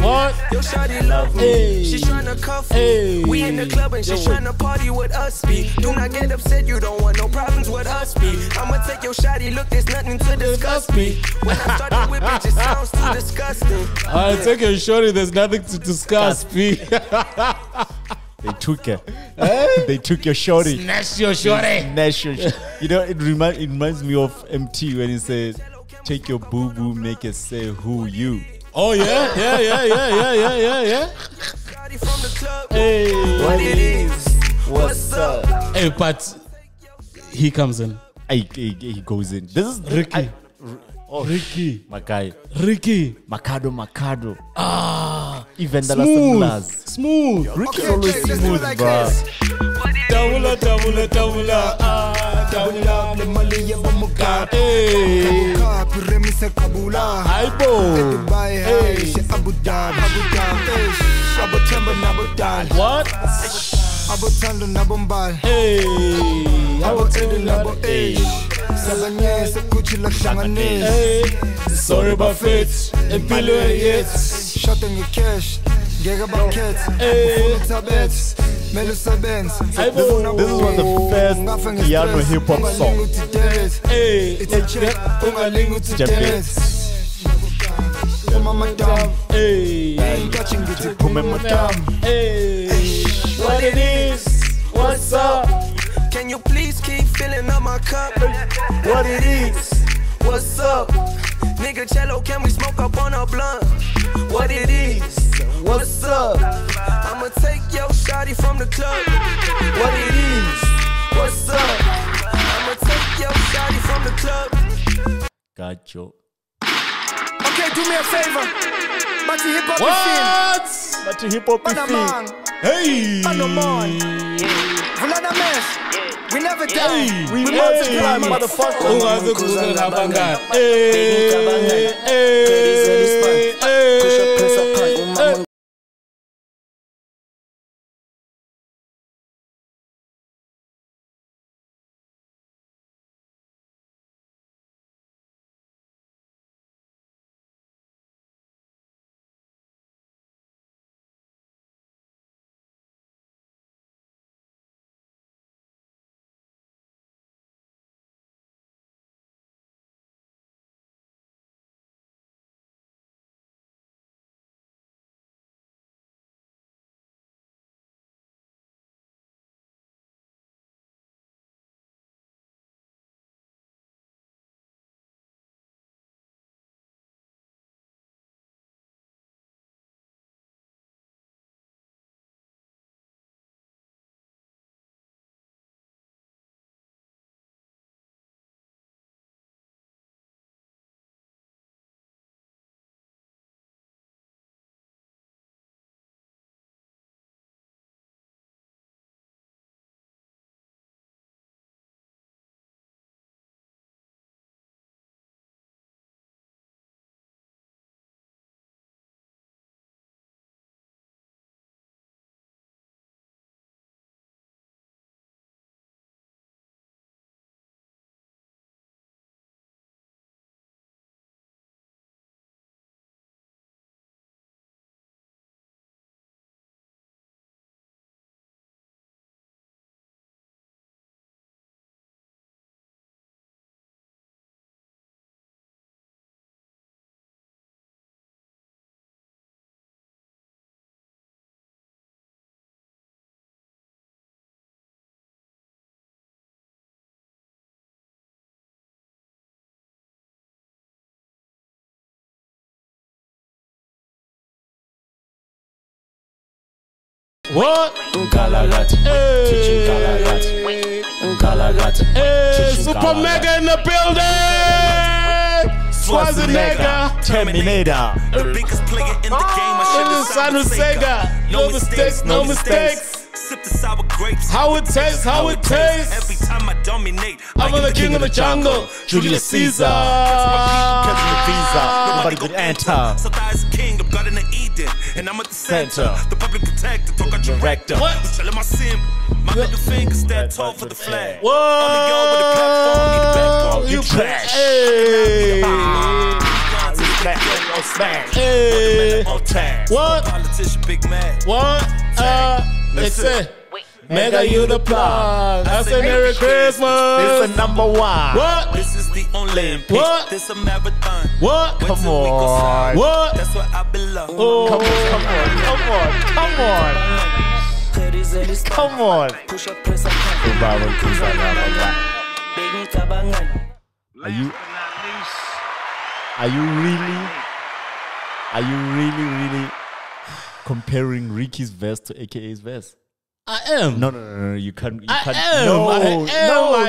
What? Yo, shawty love me. She's tryna cuff me. We in the club and she's tryna party with us. Do not get upset, you don't want no problems with us. I'ma take your shawty, look, there's nothing to discuss me. When I started with it, it sounds too disgusting. I'll take your shawty, there's nothing to discuss. They took it. They took your shorty. Snatch your shorty. Snatch your You know, it reminds me of Emtee when he says, take your boo-boo, make it say who you. Oh, yeah? Yeah. Hey. What it is? What's up? Hey, but he comes in. He goes in. This is Ricky. Ricky. My guy. Ricky. Macado. Ah. Even the last class. Smooth. Ricky always smooth, bro. Double. Hey. Aibo. What? Hey. Sorry about fate. Shot in your cash. Gega bucket. This is one of the first piano hip hop songs. Hey. What it is? What's up? Can you please keep filling up my cup? What it is? What's up? Nigga cello, can we smoke up on a blunt? What it is? What's up? I'ma take your shawty from the club. What it is? What's up? I'ma take your shawty from the club. Gacho. Okay, do me a favor. But the hip hop What? But the hip hop is Hey. We never die. We multiply, motherfucker. What? Hey, Super Mega in the building! Schwarzenegger! Terminator! The biggest player in the game, I Son of Sega! No mistakes, no mistakes! Sip the sour grapes. How it tastes, how it tastes! Every time I dominate, I'm the king of the jungle, Julius Caesar! Catching the visa, nobody could enter. So that is king, I'm God in the Eden, and I'm at the center. The public protector, talk a director. What? Was telling my sim, my middle finger stand tall for the flag. Whoa! Only y'all with the platform, need the backbone. You trash. Hey! smash. Hey. Tag. What? Politician, big man. What? Let's say. Mega you the plug. I say Merry Christmas. This is number one. What? This is the Olympics. What? This a marathon. What? Wait Come till we go on. slide. What? That's where I belong. Oh. Come on. Push up, press up. Are you really comparing Ricky's verse to AKA's verse? I am. No. You can't. I can't. am. No, I am. no, I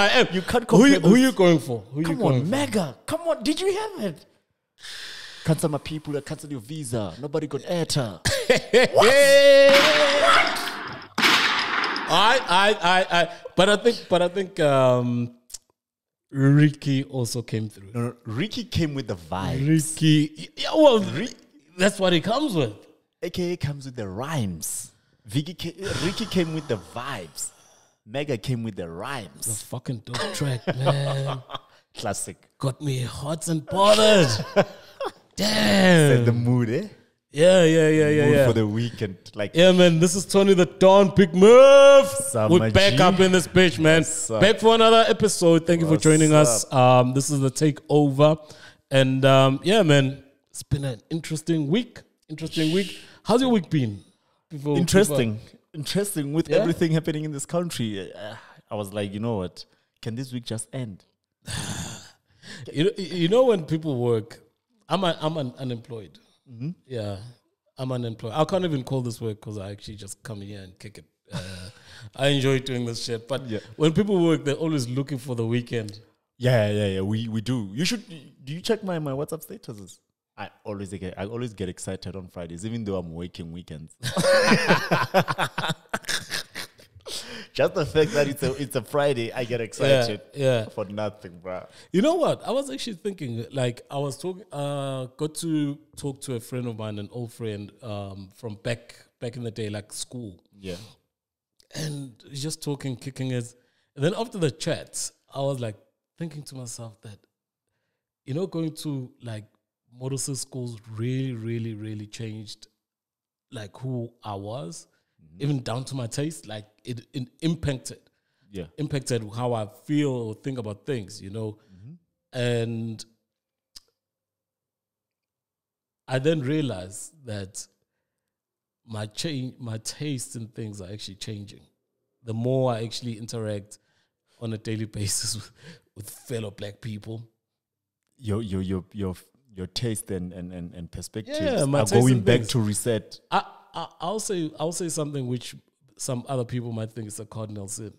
am. You can't Who compare. you, who you going for? Who Come you going on, for? Mega. Come on. Did you hear it? Cancel my people. Cancel your visa. Nobody got enter. I. But I think Ricky also came through. No, Ricky came with the vibe. Ricky, yeah, well, that's what he comes with. AKA comes with the rhymes. Ricky came with the vibes. Mega came with the The rhymes. fucking dope track, man. Classic. Got me hot and bothered. Damn. Set the mood, eh? Yeah. Mood for the weekend. Like, Yeah, man, this is Tony the Don Big Move. Summer We're back G. up in this bitch, man. What's up? Back for another episode. Thank you for What's joining us. This is the Takeover. And yeah, man, it's been an interesting week. How's your week been? interesting with Yeah? everything happening in this country. I was like, you know what? Can this week just end? You know when people work, I'm unemployed. Mm-hmm. Yeah, I'm unemployed. I can't even call this work because I actually just come here and kick it. I enjoy doing this shit. But Yeah. when people work, they're always looking for the weekend. Yeah. We do. You should. Do you check my WhatsApp statuses? I always get excited on Fridays, even though I'm working weekends. Just the fact that it's a Friday, I get excited. Yeah. For nothing, bro. You know what? I was actually thinking, like, I was talking, got to talk to a friend of mine, an old friend from back in the day, like school. Yeah. And just talking, kicking it. And then after the chat, I was like thinking to myself that, you know, going to like model schools really changed like who I was, even down to my taste. Like it impacted how I feel or think about things, you know. And I then realized that my taste in things are actually changing. The more I actually interact on a daily basis with fellow black people. Your taste and perspectives my are taste going in back things. to reset. I'll say something which some other people might think is a cardinal sin.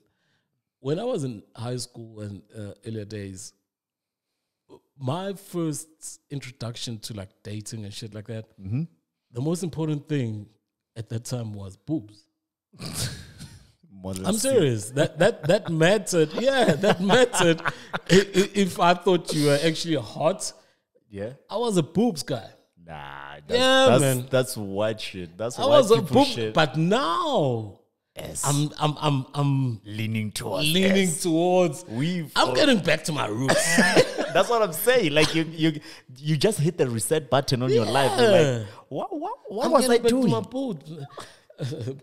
When I was in high school and earlier days, my first introduction to like dating and shit like that, the most important thing at that time was boobs. I'm serious. That mattered. Yeah, that mattered. If I thought you were actually hot, Yeah. I was a boobs guy. Nah, man. That's white shit. That's I white was a people boob, shit. but now I'm leaning towards. towards. I'm getting back to my roots. That's what I'm saying. Like you just hit the reset button on your life. You're like, what I'm was I getting back to doing? my boobs.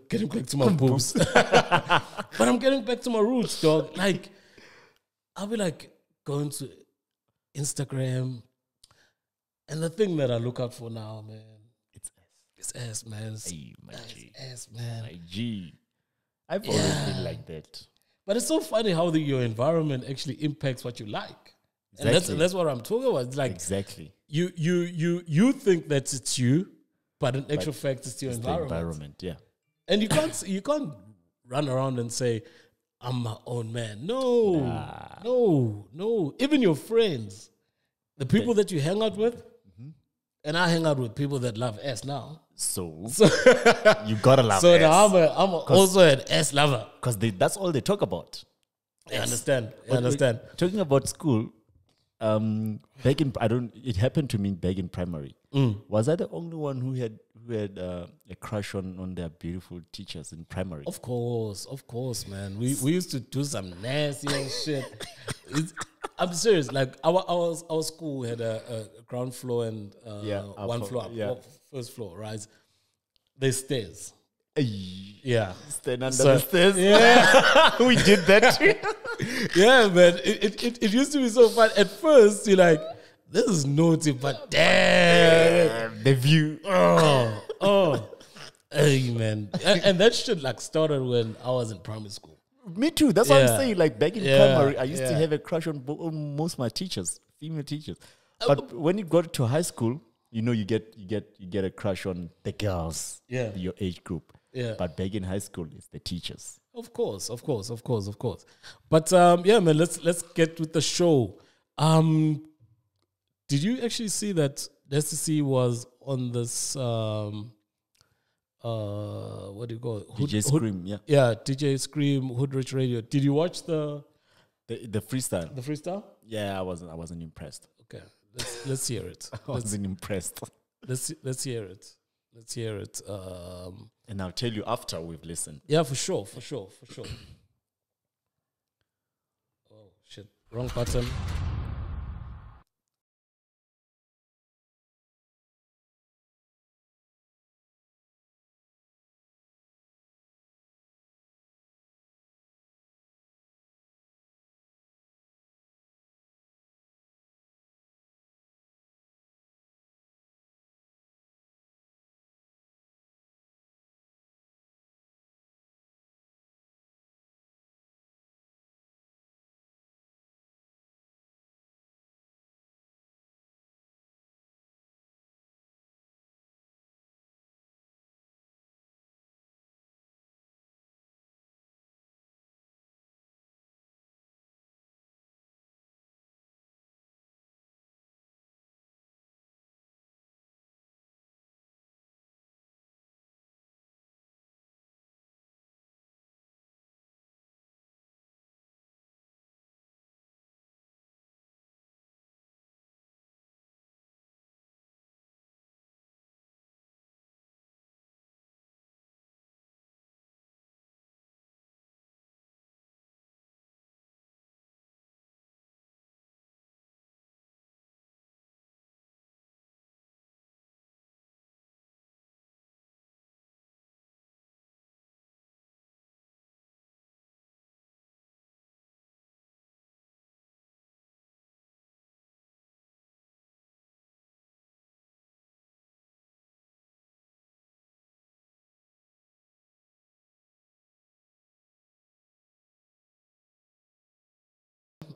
Getting back to my boobs. But I'm getting back to my roots, dog. Like, I'll be like going to Instagram, and the thing that I look out for now, man, it's ass, man. Hey, my G. Ass, man. My G. I've always been like that. But it's so funny how your environment actually impacts what you like. Exactly. And that's what I'm talking about. It's like Exactly. you think that it's you, but in actual fact it's your It's the environment. environment, yeah. And you can't run around and say, I'm my own man. No. No. Even your friends, the people that you hang out with, and I hang out with people that love ass now. So you gotta love So ass. now I'm also an ass lover. Because that's all they talk about. I understand. Talking about school, it happened to me back in primary. Was I the only one who had a crush on their beautiful teachers in primary? Of course, man. We used to do some nasty old shit. I'm serious. Like our school had a ground floor and one floor up, first floor, right? There's stairs. Yeah, stand under the stairs. Yeah, we did that. Yeah, man. It used to be so fun. At first, you're like, this is naughty, but damn, the view. Oh, hey, man. And that shit like started when I was in primary school. Me too. That's what I'm saying. Like back in primary, I used to have a crush on most of my teachers, female teachers. But when you got to high school, you know, you get a crush on the girls, your age group. Yeah. But back in high school, it's the teachers. Of course. But yeah, man, let's get with the show. Did you actually see that NastyC was on this what do you call it? DJ Scream, Yeah, DJ Scream, Hoodrich Radio. Did you watch the freestyle? The freestyle? Yeah, I wasn't impressed. Okay. Let's hear it. I wasn't impressed. Let's hear it. Let's hear it. And I'll tell you after we've listened. Yeah, for sure. Oh shit. Wrong button.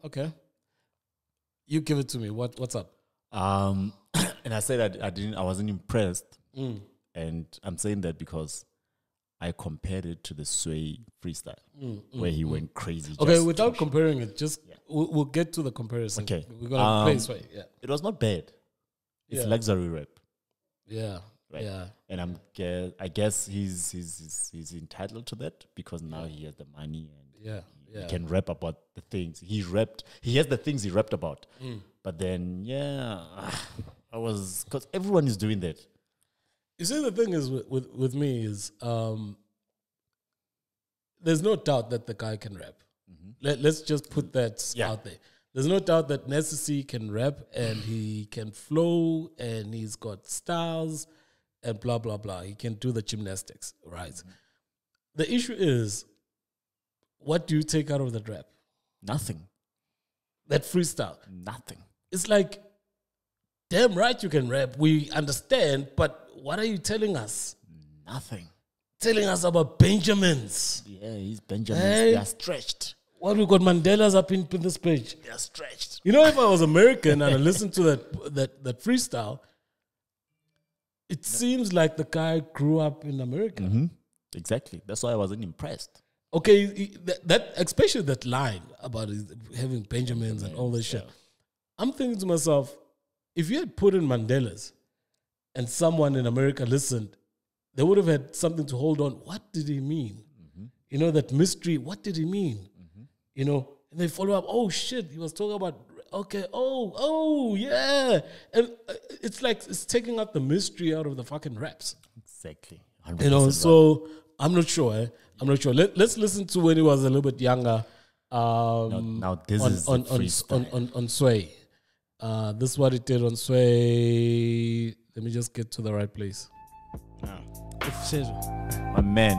Okay. You give it to me. What's up? And I said I wasn't impressed. And I'm saying that because I compared it to the Sway freestyle where he went crazy. Okay, without comparing it, just we'll get to the comparison. Okay. We're gonna play Sway. Yeah. It was not bad. It's luxury rap. Yeah. Right? Yeah. And I guess he's entitled to that because now he has the money and he can rap about the things he has the things he rapped about. But then I was, because everyone is doing that. You see, the thing is with me is there's no doubt that the guy can rap. Let's just put that out there. There's no doubt that NastyC can rap and he can flow and he's got styles and blah, blah, blah. He can do the gymnastics, right? The issue is, what do you take out of that rap? Nothing. That freestyle? Nothing. It's like, damn right you can rap. We understand, but what are you telling us? Nothing. Telling us about Benjamins. Yeah, he's Benjamins. They are stretched. What, we got Mandela's up in this page? They are stretched. You know, if I was American and I listened to that freestyle, it seems like the guy grew up in America. Exactly. That's why I wasn't impressed. Okay, that especially that line about having Benjamins and all this shit. I'm thinking to myself, if you had put in Mandela's and someone in America listened, they would have had something to hold on. What did he mean? You know, that mystery, what did he mean? You know, and they follow up, oh shit, he was talking about, okay, oh, yeah. And it's like, it's taking out the mystery out of the fucking raps. Exactly. You know, so I'm not sure. I'm not sure. Let's listen to when he was a little bit younger. Now this is on Sway. This is what it did on Sway. Let me just get to the right place. My man,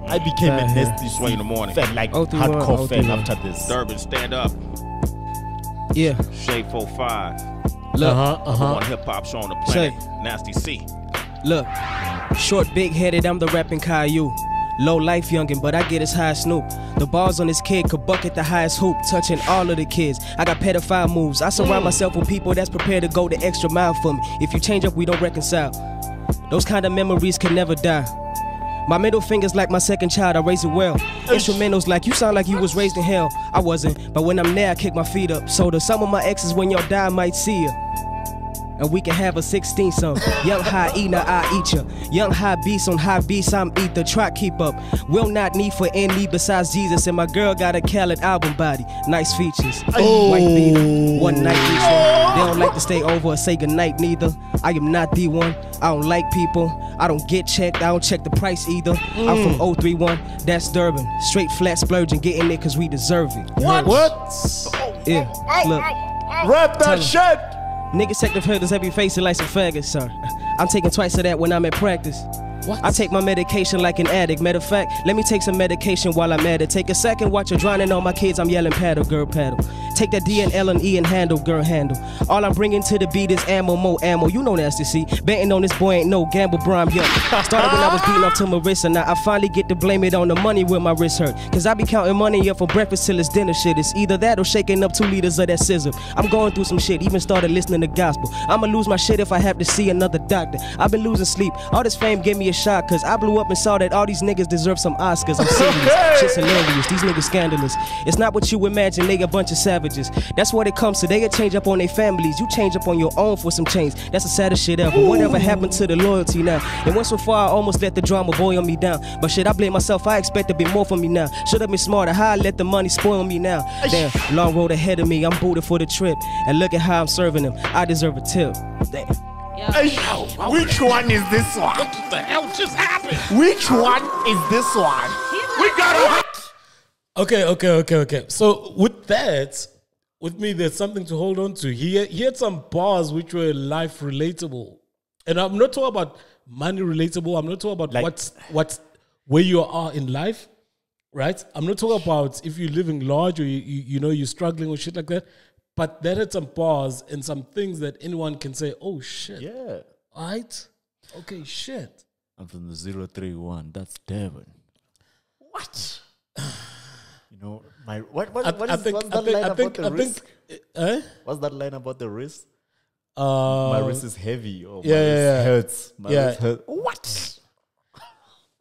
I became a NastyC Sway in the morning. fan, like hardcore fan after this. Durban, stand up. Yeah. Shade 45. Look. Number one hip hop show on the planet. NastyC. Look. Short, big headed, I'm the rapping Caillou. Low life youngin', but I get as high as Snoop. The bars on this kid could bucket the highest hoop, touching all of the kids. I got pedophile moves. I surround myself with people that's prepared to go the extra mile for me. If you change up, we don't reconcile. Those kind of memories can never die. My middle finger's like my second child, I raise it well. Instrumentals like, you sound like you was raised in hell. I wasn't, but when I'm there, I kick my feet up. So to some of my exes, when y'all die, I might see ya. And we can have a 16 some. Young high eater, I eat ya. Young high beast on high beast, I'm ether. Try keep up. Will not need for any besides Jesus. And my girl got a Khaled album body. Nice features. White beater, one night each one. They don't like to stay over or say goodnight neither. I am not the one. I don't like people. I don't get checked. I don't check the price either. I'm from 031. That's Durban. Straight flat splurging, getting it cause we deserve it. What? Yeah, look. Rap that shit! Niggas take the filters, every face it like some faggots, sir. I'm taking twice of that when I'm at practice. What? I take my medication like an addict. Matter of fact, let me take some medication while I'm at it. Take a second, watch her drowning on my kids. I'm yelling paddle, girl, paddle. Take that D and L and E and handle, girl, handle. All I'm bringing to the beat is ammo, more ammo. You know NastyC. Betting on this boy ain't no gamble, bro, I'm young. Started when I was beating off to Marissa. Now I finally get to blame it on the money when my wrist hurt. Cause I be counting money up for breakfast till it's dinner shit. It's either that or shaking up 2 liters of that scissor. I'm going through some shit, even started listening to gospel. I'ma lose my shit if I have to see another doctor. I've been losing sleep. All this fame gave me a shot, cause I blew up and saw that all these niggas deserve some Oscars. I'm serious. Shit's hilarious. These niggas scandalous. It's not what you imagine, they a bunch of savages. That's what it comes to. They'll change up on their families. You change up on your own for some change. That's the saddest shit ever. Whatever happened to the loyalty now? It went so far I almost let the drama boil me down. But shit, I blame myself. I expect a bit more from me now. Should've been smarter. How I let the money spoil me now? Damn, long road ahead of me. I'm booted for the trip. And look at how I'm serving them. I deserve a tip. Damn. Which one is this one? What the hell just happened? Which one is this one? We got Okay. So with that, with me, there's something to hold on to. He had some bars which were life relatable. And I'm not talking about money relatable. I'm not talking about like, what's where you are in life, right? I'm not talking about if you're living large or you know you're struggling with shit like that. But that had some bars and some things that anyone can say, oh shit. Yeah. All right. Okay, shit. I'm from the 031. That's Devon. What? You know, my what's that line about the wrist? What's that line about the wrist? My wrist is heavy. Or my wrist hurts. My wrist hurts. What?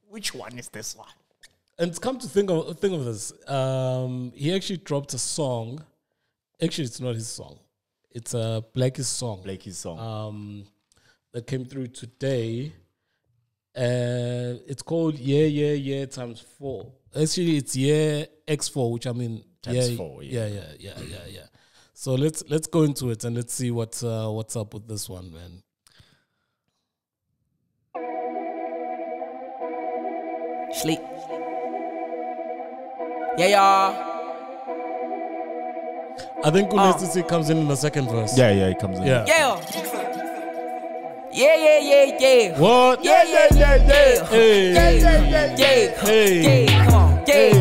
Which one is this one? And come to think of this, he actually dropped a song. Actually, it's not his song. It's a Blxckie's song. Blxckie's song. That came through today. It's called Yeah times 4. Actually, it's Yeah X4, which I mean times 4. Yeah. So let's go into it and let's see what's up with this one, man. Sleep. Yeah, y'all. I think NastyC comes in the second verse. Yeah, he comes in. Yeah. Yeah. What? Yeah. Hey. Hey. Come on. Yeah.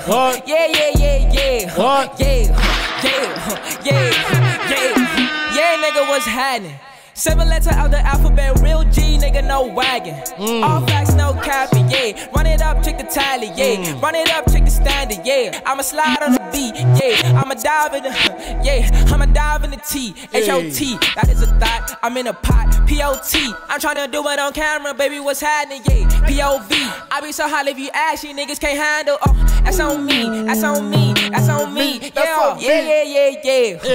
What? Yeah. What? Yeah, nigga, what's happening? 7 letter out the alphabet, real G, nigga, no wagon. All facts, no copy, yeah. Run it up, check the tally, yeah. Run it up, check the standard, yeah. I'ma slide on the beat, yeah. I'ma dive in the, I'ma dive in the T, H-O-T. That is a thought, I'm in a pot, P-O-T. I'm trying to do it on camera, baby, what's happening, yeah. P-O-V. I be so hot if you ask, you niggas can't handle. Oh, that's on me, that's on me, that's on me, yeah. Yeah.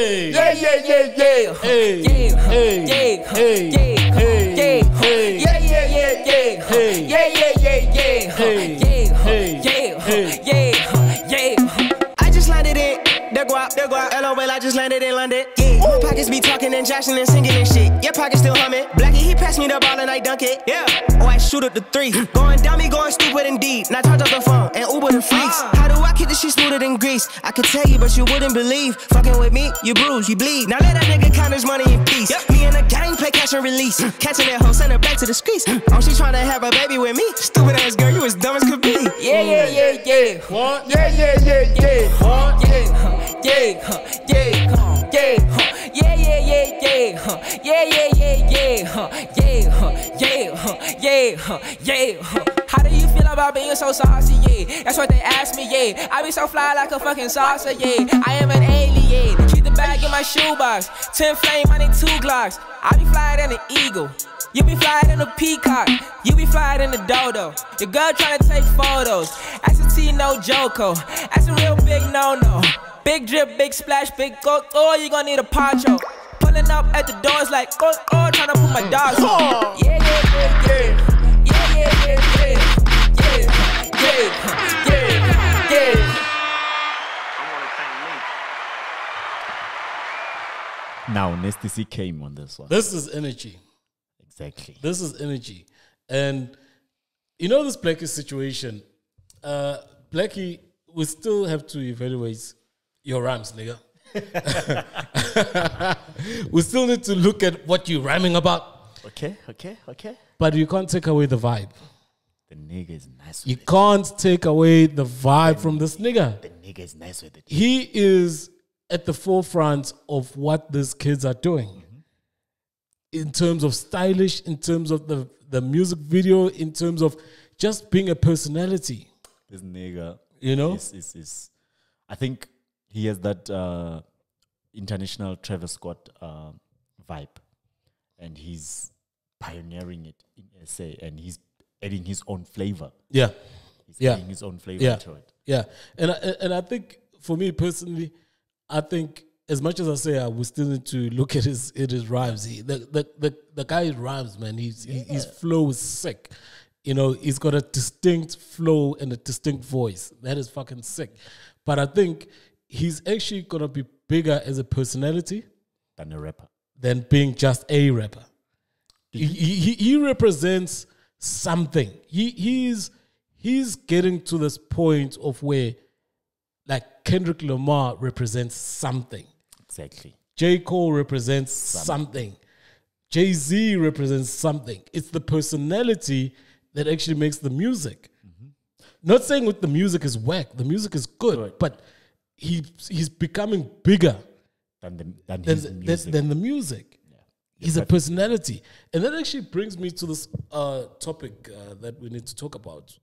I just landed in, there go out, LOL, I just landed in London, yeah. My pockets be talking and joshing and singing and shit. Your pockets still humming. Blxckie, he passed me the ball and I dunk it. Yeah. Oh, I shoot up the 3. Going dummy, going stupid indeed. Now charge up the phone and Uber the freaks. How do I keep this shit smoother than grease? I could tell you, but you wouldn't believe. Fucking with me, you bruise, you bleed. Now let that nigga count his money in peace. Me and the gang play catch and release. Catching that hoe, send her back to the streets. Oh, she trying to have a baby with me. Stupid ass girl, you as dumb as could be. Yeah, yeah, yeah, yeah. What? Yeah, yeah, yeah, yeah. What? Yeah, yeah, yeah, yeah, yeah, yeah, yeah, yeah, yeah, yeah, yeah, yeah. How do you feel about being so saucy? Yeah, that's what they ask me. Yeah, I be so fly like a fucking saucer. Yeah, I am an alien. Keep the bag in my shoebox. 10 flame, I need 2 Glocks. I be flyer than an eagle. You be flyer than a peacock. You be flyer than a dodo. Your girl tryna take photos. That's a T, no Joko. That's a real big no-no. Big drip, big splash, big go. Oh, you gon' need a poncho. Pulling up at the doors like oh, tryna put my dogs on. Yeah, yeah, yeah, yeah. Yeah, yeah, yeah, yeah. Yeah, yeah, yeah, yeah. Now, NastyC came on this one. This is energy. Exactly. This is energy. And you know this Blxckie situation, Blxckie, we still have to evaluate your rhymes, nigga. We still need to look at what you're rhyming about. Okay. But you can't take away the vibe. The nigga is nice with You it. can't take away the vibe from this nigga. The nigga is nice with it. He is at the forefront of what these kids are doing. In terms of stylish, in terms of the music video, in terms of just being a personality. This nigga, you know, is I think he has that international Travis Scott vibe, and he's pioneering it in SA, and he's adding his own flavor. Yeah, he's adding his own flavor to it. Yeah, and I think for me personally, I think as much as I say we still need to look at his rhymes. The guy's rhymes, man. His flow is sick. You know, he's got a distinct flow and a distinct voice. That is fucking sick. But I think he's actually gonna be bigger as a personality than a rapper, than being just a rapper. He represents something. He's getting to this point of where, like, Kendrick Lamar represents something. Exactly. J. Cole represents something. Jay-Z represents something. It's the personality that actually makes the music. Not saying what the music is whack. The music is good, but he's becoming bigger than the music. Yeah. He's a personality. And that actually brings me to this topic that we need to talk about.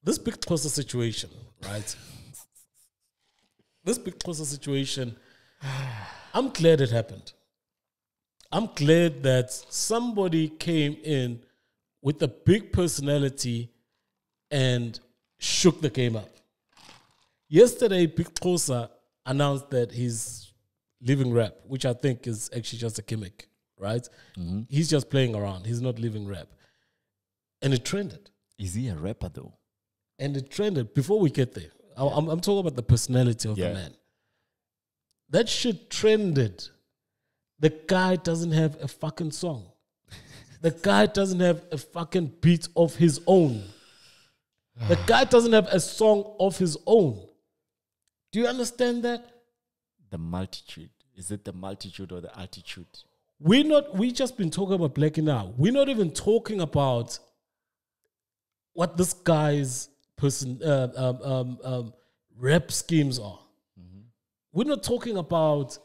This Big Xhosa situation, right? This Big Xhosa situation, I'm glad it happened. I'm glad that somebody came in with a big personality and shook the game up. Yesterday, Big Xhosa announced that he's leaving rap, which I think is actually just a gimmick, right? He's just playing around. He's not leaving rap. And it trended. Is he a rapper, though? And it trended. Before we get there, I'm talking about the personality of the man. That shit trended. The guy doesn't have a fucking song. The guy doesn't have a fucking beat of his own. The guy doesn't have a song of his own. Do you understand that? The multitude. Is it the multitude or the altitude? We just been talking about Blxckie now. We're not even talking about what this guy's rap schemes are. We're not talking about,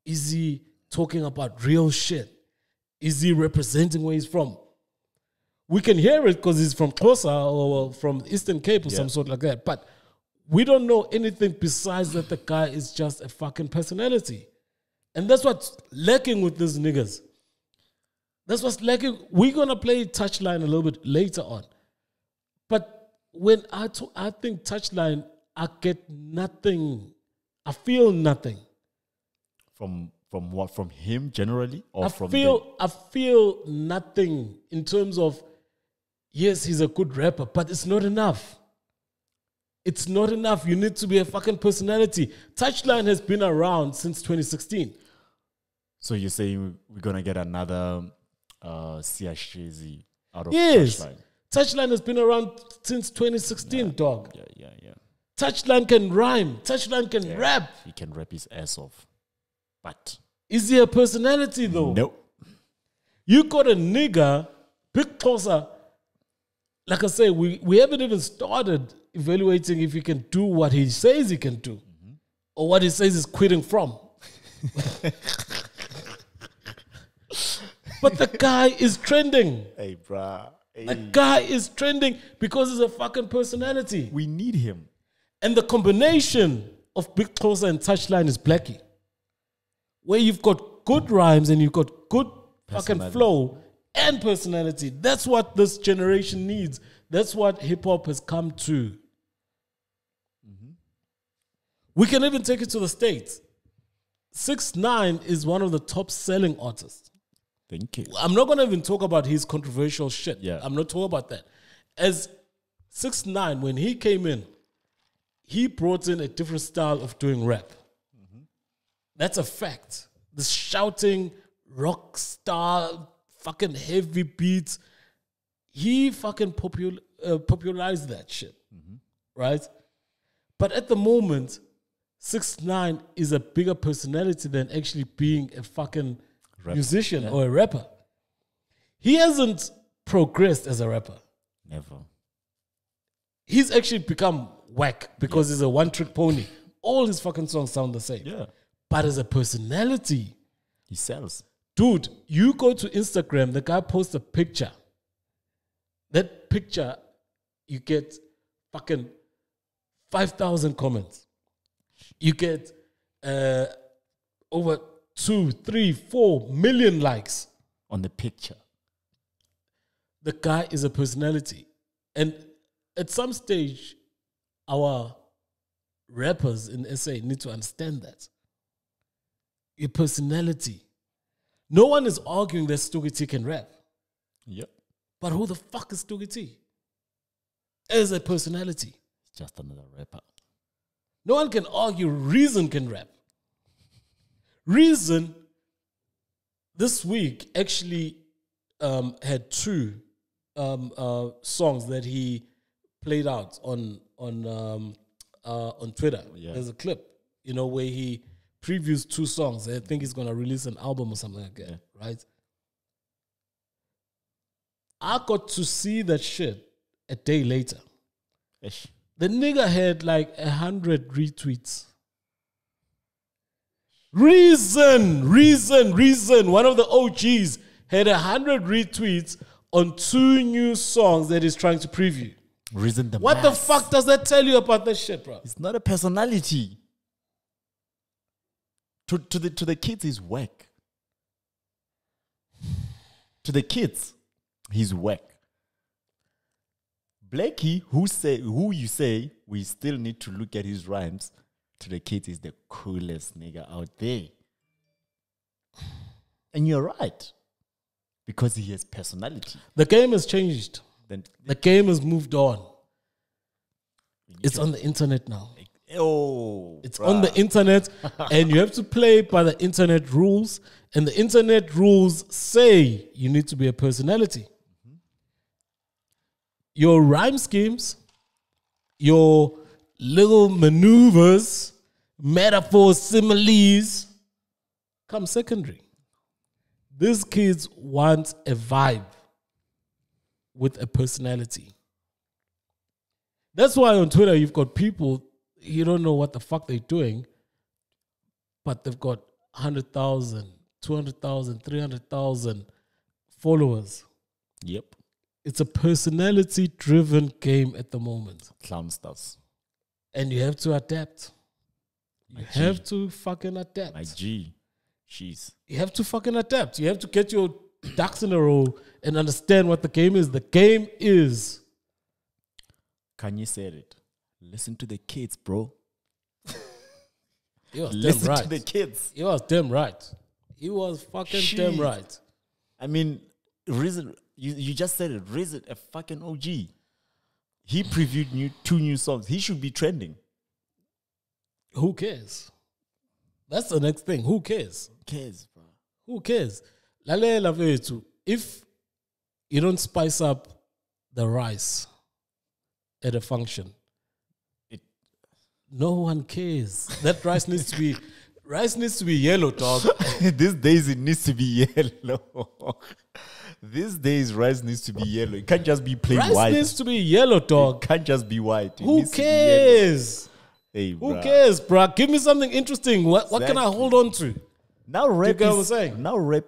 is he talking about real shit? Is he representing where he's from? We can hear it because he's from Xhosa or from Eastern Cape or some sort like that. But we don't know anything besides that the guy is just a fucking personality. And that's what's lacking with these niggas. That's what's lacking. We're going to play Touchline a little bit later on. But when I think Touchline, I get nothing. I feel nothing. From what? From him generally? Or I feel nothing in terms of, yes, he's a good rapper, but it's not enough. It's not enough. You need to be a fucking personality. Touchline has been around since 2016. So you're saying we're going to get another Siashezi out of Yes. Touchline? Touchline has been around since 2016, dog. Yeah. Touchline can rhyme. Touchline can rap. He can rap his ass off. But Is he a personality, though? no. You got a nigga, Big Xhosa. Like I say, we haven't even started evaluating if he can do what he says he can do or what he says he's quitting from. But the guy is trending. Hey, bruh. Hey. The guy is trending because he's a fucking personality. We need him. And the combination of Big Xhosa and Touchline is Blxckie, where you've got good rhymes and you've got good fucking flow and personality. That's what this generation needs. That's what hip-hop has come to. We can even take it to the States. 6ix9ine is one of the top-selling artists. Thank you. I'm not going to even talk about his controversial shit. Yeah. I'm not talking about that. As 6ix9ine, when he came in, he brought in a different style of doing rap. That's a fact. This shouting, rock star, fucking heavy beats, he fucking popularized that shit. Right? But at the moment, 6ix9ine is a bigger personality than actually being a fucking musician or a rapper. He hasn't progressed as a rapper. Never. He's actually become whack because he's a one-trick pony. All his fucking songs sound the same. Yeah. But as a personality, He sells. dude, you go to Instagram, the guy posts a picture. That picture, you get fucking 5,000 comments. You get over 2, 3, 4 million likes. On the picture. The guy is a personality. And at some stage, our rappers in SA need to understand that. Your personality. No one is arguing that Stuggy T can rap. Yep. But who the fuck is Stuggy T? As a personality. Just another rapper. No one can argue Reason can rap. Reason, this week, actually had 2 songs that he played out on Twitter. Yeah. There's a clip, where he previews 2 songs. I think he's gonna release an album or something like that, right? I got to see that shit a day later. Ish. The nigga had like 100 retweets. Reason. One of the OGs had 100 retweets on 2 new songs that he's trying to preview. Reason the What the fuck does that tell you about this shit, bro? It's not a personality. To the kids, he's whack. To the kids, he's whack. Blxckie, who you say we still need to look at his rhymes, to the kids is the coolest nigga out there. And you're right. Because he has personality. The game has changed. Then The game has moved on. It's on the internet now. It's on the internet, and you have to play by the internet rules. And the internet rules say you need to be a personality. Your rhyme schemes, your little maneuvers, metaphors, similes, come secondary. These kids want a vibe with a personality. That's why on Twitter you've got people, you don't know what the fuck they're doing, but they've got 100,000, 200,000, 300,000 followers. Yep. It's a personality-driven game at the moment. Clown stars. And you have to adapt. You have to fucking adapt. My G. Jeez. You have to fucking adapt. You have to get your ducks in a row and understand what the game is. The game is... Kanye said it. Listen to the kids, bro. He was damn Listen right. to the kids. He was damn right. He was fucking damn right. I mean, Reason, you just said it. Reason, a fucking OG. He previewed 2 new songs. He should be trending. Who cares? That's the next thing. Who cares? Who cares, bro? Who cares? Lalela vethu, if you don't spice up the rice at a function, no one cares. That rice needs to be yellow, dog. These days it needs to be yellow. These days rice needs to be yellow. It can't just be plain white. Rice needs to be yellow, dog. It can't just be white. Who cares? Hey, who cares, bruh? Give me something interesting. What can I hold on to? Now rap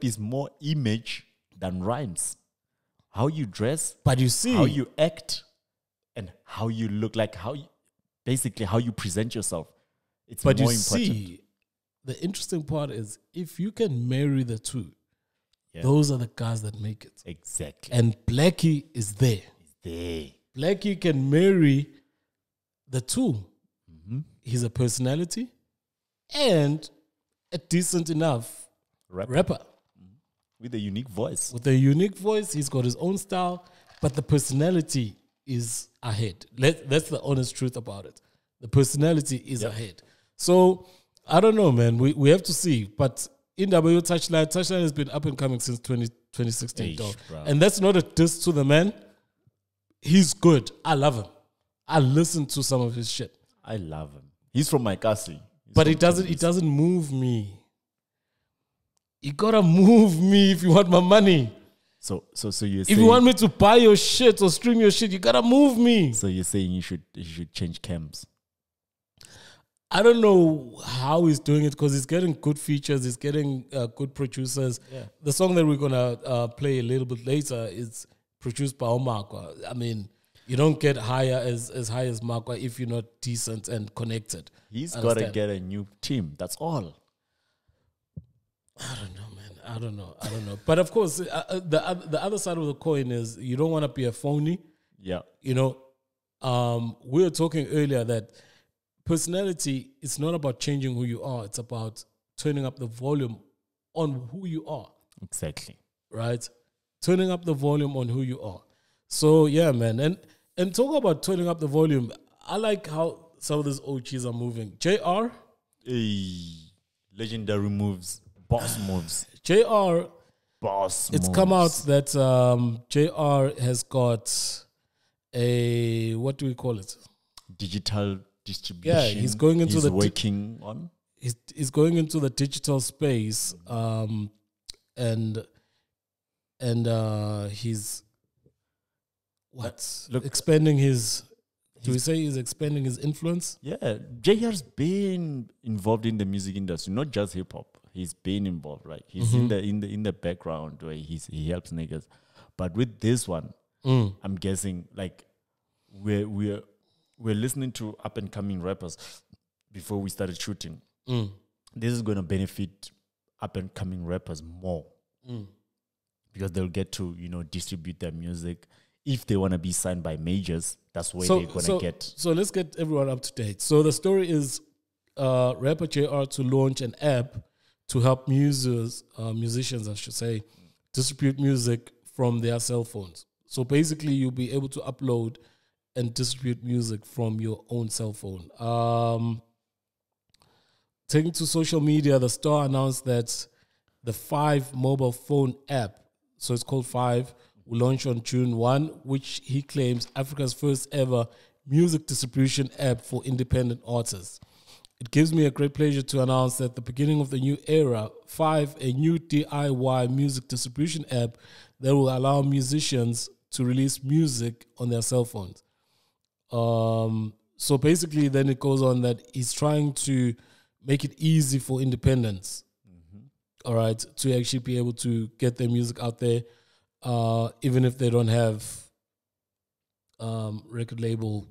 is more image than rhymes. How you dress, but you see how you act, and how you look, like basically how you present yourself. It's more important. See, the interesting part is if you can marry the two, those are the guys that make it. Exactly. And Blxckie is there. Blxckie can marry the two. Mm-hmm. He's a personality and a decent enough rapper. With a unique voice. He's got his own style, but the personality is ahead. That's the honest truth about it. The personality is ahead. So, I don't know, man. We have to see. But in W Touchline has been up and coming since 2016. And that's not a diss to the man. He's good. I love him. I listen to some of his shit. I love him. He's from my castle. But it doesn't move me. You gotta move me if you want my money. So you're saying, if you want me to buy your shit or stream your shit, you gotta move me. So you're saying you should change cams. I don't know how he's doing it because he's getting good features. He's getting good producers. Yeah. The song that we're gonna play a little bit later is produced by Omakwa. I mean, you don't get higher as high as Makwa if you're not decent and connected. He's got to get a new team. That's all. I don't know, man. I don't know. But of course, the other side of the coin is you don't want to be a phony. Yeah. You know, we were talking earlier that personality is not about changing who you are. It's about turning up the volume on who you are. Exactly. Right? Turning up the volume on who you are. So, yeah, man. And talk about turning up the volume. I like how some of these OGs are moving. JR. Legendary moves. Boss moves. JR. Boss It's moves. come out that JR has got a, what do we call it? Digital distribution. Yeah, he's going into working on. He's going into the digital space, and he's expanding his. Do we say he's expanding his influence? Yeah, JR's been involved in the music industry, not just hip hop. He's been involved, right? He's in the background where he helps niggas. But with this one, I'm guessing like we're listening to up and coming rappers before we started shooting. This is going to benefit up and coming rappers more because they'll get to distribute their music. If they want to be signed by majors, that's where they're going to get. So let's get everyone up to date. So the story is rapper JR to launch an app to help musicians, I should say, distribute music from their cell phones. So basically, you'll be able to upload and distribute music from your own cell phone. Taking to social media, the star announced that the 5 mobile phone app, so it's called 5, will launch on June 1, which he claims Africa's first ever music distribution app for independent artists. It gives me a great pleasure to announce that the beginning of the new era, 5, a new DIY music distribution app that will allow musicians to release music on their cell phones. So basically, then it goes on that he's trying to make it easy for independents, all right, to actually be able to get their music out there, even if they don't have record label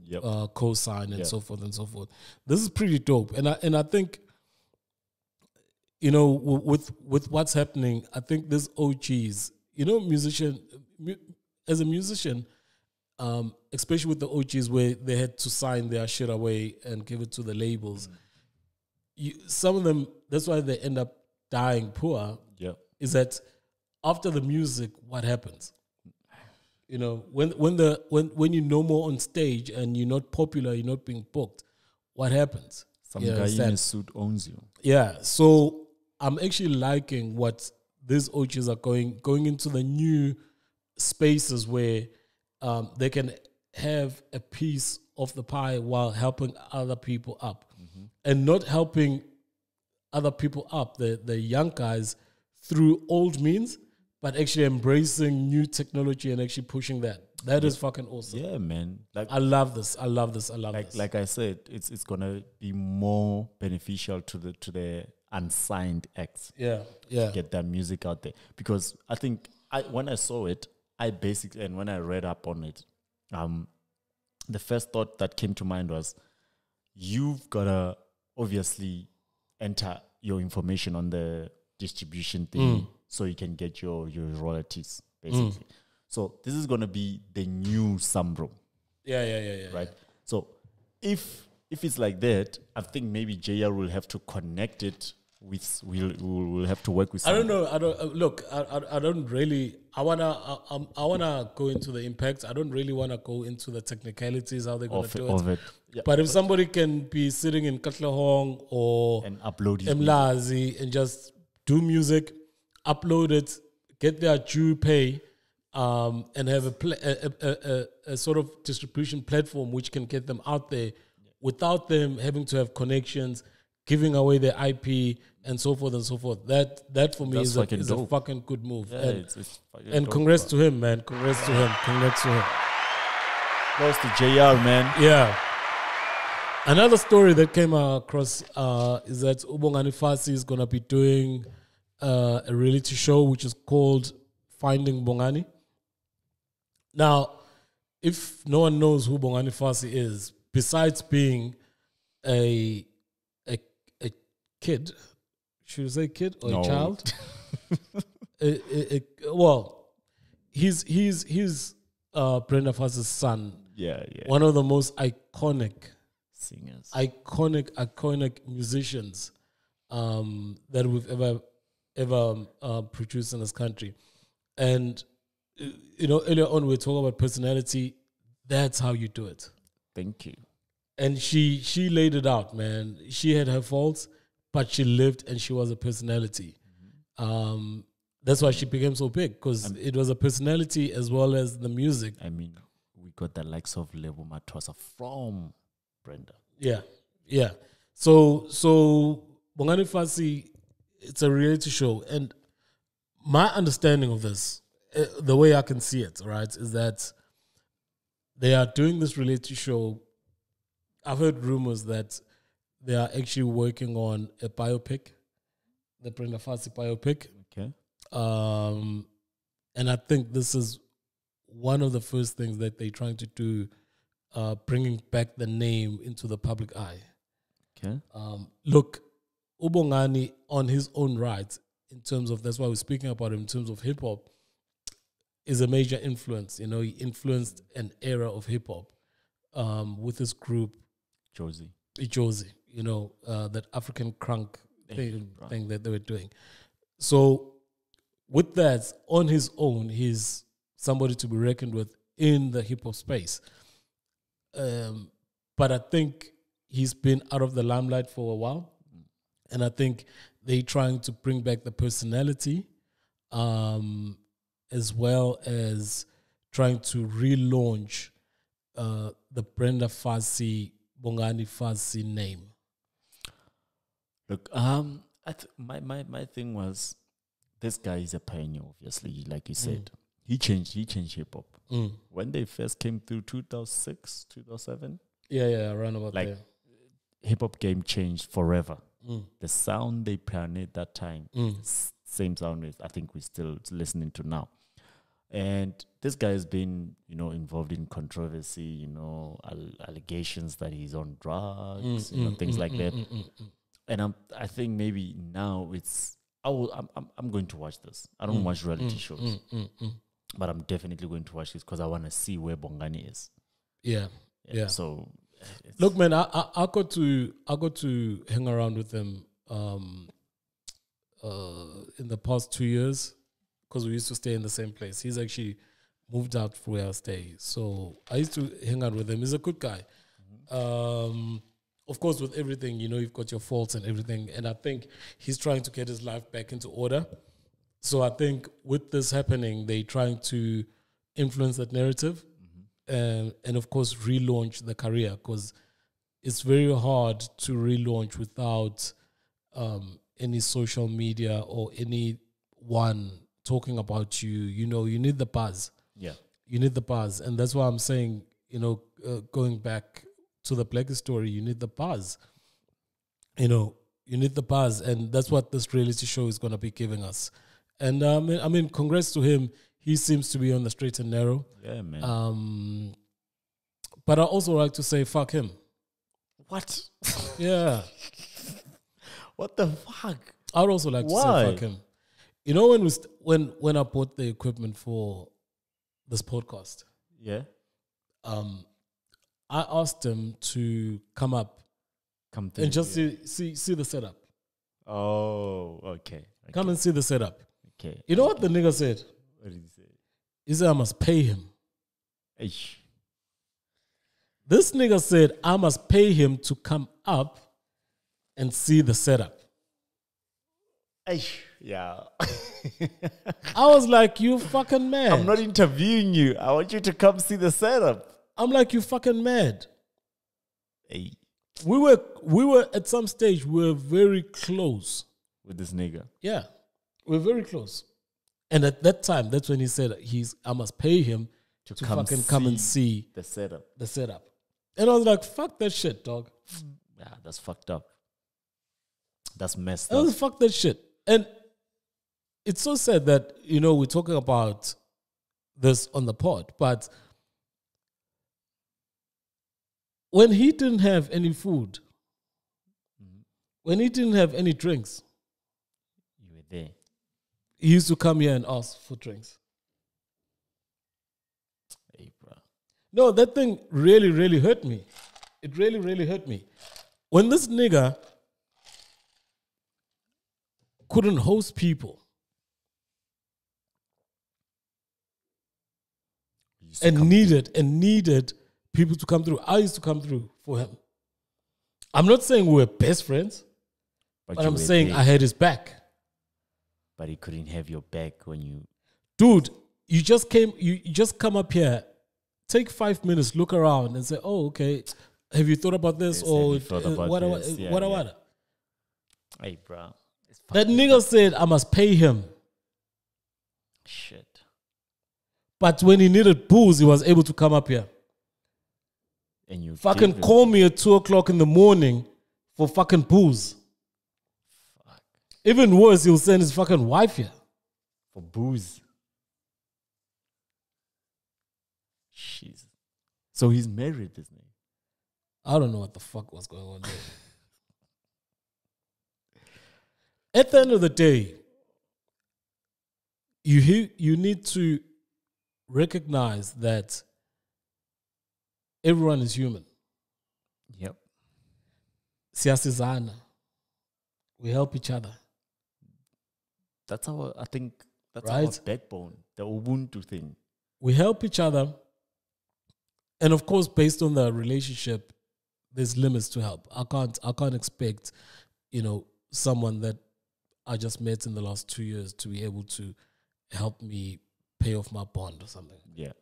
co-sign and so forth and so forth. This is pretty dope, and I think with what's happening, I think this OGs, as a musician. Especially with the OGs where they had to sign their shit away and give it to the labels. Some of them, that's why they end up dying poor, is that after the music, what happens? You know, when you're no more on stage and you're not popular, you're not being booked, what happens? Some guy in a suit owns you. Yeah. So I'm actually liking what these OGs are going into the new spaces where they can have a piece of the pie while helping other people up, and not helping other people up, the young guys, through old means, but actually embracing new technology and actually pushing that. That is fucking awesome. Yeah, man. Like, I love this. I love this. I love this. Like I said, it's gonna be more beneficial to the unsigned acts. Yeah. To get that music out there. Because I think when I saw it, and when I read up on it, the first thought that came to mind was, you've gotta obviously enter your information on the distribution thing so you can get your royalties, basically. So this is gonna be the new Sambro. Yeah. Right? So if it's like that, I think maybe JR will have to connect it with, we'll have to work with I don't know. I don't really. I wanna go into the impact. I don't really wanna go into the technicalities, how they're gonna do it. Yeah, but if somebody can be sitting in Katlehong or and upload his Mlazi and just do music, upload it, get their due pay, and have a sort of distribution platform which can get them out there without them having to have connections, giving away their IP and so forth and so forth. That for me is a fucking good move. Yeah, and it's and congrats to him, man. Congrats to him. Close to JR, man. Yeah. Another story that came across is that Bongani Fassi is going to be doing a reality show which is called Finding Bongani. Now, if no one knows who Bongani Fassi is, besides being a kid, should I say kid or a child? Well, he's Brenda Fassi's son. Yeah. One of the most iconic singers, iconic musicians that we've ever produced in this country. And you know, earlier on we were talking about personality. That's how you do it. Thank you. And she laid it out, man. She had her faults, but she lived and she was a personality. That's why she became so big, because it was a personality as well as the music. I mean, we got the likes of Lebo Matosa from Brenda. Yeah. So Bongani Fassi, it's a reality show, and my understanding of this, the way I can see it, right, is that they are doing this reality show. I've heard rumors that they are actually working on a biopic, the Brenda Fassi biopic. Okay. And I think this is one of the first things that they're trying to do, bringing back the name into the public eye. Okay. Look, Bongani on his own right, in terms of, that's why we're speaking about him in terms of hip hop, is a major influence. You know, he influenced an era of hip hop with his group, Josie. You know, that African crunk thing that they were doing. So with that, on his own, he's somebody to be reckoned with in the hip hop space. But I think he's been out of the limelight for a while. And I think they're trying to bring back the personality, as well as trying to relaunch the Brenda Fassi, Bongani Fassi name. Look, my thing was, this guy is a pioneer, obviously, like you said. He changed hip hop. When they first came through 2006, 2007. Yeah, around about like, there. Hip hop game changed forever. The sound they pioneered that time, same sound as I think we're still listening to now. And this guy has been, you know, involved in controversy, you know, allegations that he's on drugs, you know, things like that. And I think maybe now I'm going to watch this. I don't watch reality shows, but I'm definitely going to watch this because I want to see where Bongani is. Yeah. So, look, man, I got to hang around with him in the past 2 years, because we used to stay in the same place. He's actually moved out for where I stay. So I used to hang out with him. He's a good guy. Of course, with everything, you know, you've got your faults and everything. And I think he's trying to get his life back into order. So I think with this happening, they're trying to influence that narrative and of course, relaunch the career, because it's very hard to relaunch without any social media or anyone talking about you. You know, you need the buzz. Yeah. You need the buzz. And that's why I'm saying, you know, going back to the Blxckie story, you need the buzz. You know, you need the buzz. And that's what this reality show is going to be giving us. And I mean, congrats to him. He seems to be on the straight and narrow. Yeah, man. But I also like to say, fuck him. What? Yeah. What the fuck? I'd also like to say fuck him. You know, when I bought the equipment for this podcast, yeah, I asked him to come through, and just see the setup. Oh, okay. Come and see the setup. Okay. You know what the nigga said? What did he say? He said I must pay him. Eish. This nigga said I must pay him to come up and see the setup. Eish. Yeah. I was like, you fucking mad. I'm not interviewing you. I want you to come see the setup. I'm like, you fucking mad. Hey. We were at some stage, we were very close. With this nigga. Yeah. We were very close. And at that time, that's when he said I must pay him to fucking come and see the setup. The setup. And I was like, fuck that shit, dog. Yeah, that's fucked up. That's messed I up. was fuck that shit. And it's so sad that, you know, we're talking about this on the pod, but when he didn't have any food, when he didn't have any drinks, you were there. He used to come here and ask for drinks. Hey, bro. No, that thing really, really hurt me. It really, really hurt me. When this nigga couldn't host people and needed people to come through, I used to come through for him. I'm not saying we were best friends, but I'm saying I had his back. But he couldn't have your back when you... Dude, you just come up here, take 5 minutes, look around and say, oh, okay, have you thought about this? Or what? Hey, bro. That nigga said I must pay him. Shit. But when he needed booze, he was able to come up here. And you fucking call me at 2 o'clock in the morning for fucking booze. Fuck. Even worse, he'll send his fucking wife here. For booze. Jeez. So he's married, isn't he? I don't know what the fuck was going on there. At the end of the day, you need to recognize that everyone is human. Yep. Siyasizana. We help each other. That's our, I think, that's right? our backbone, the Ubuntu thing. We help each other. And of course, based on the relationship, there's limits to help. I can't expect, you know, someone that I just met in the last 2 years to be able to help me pay off my bond or something. Yeah.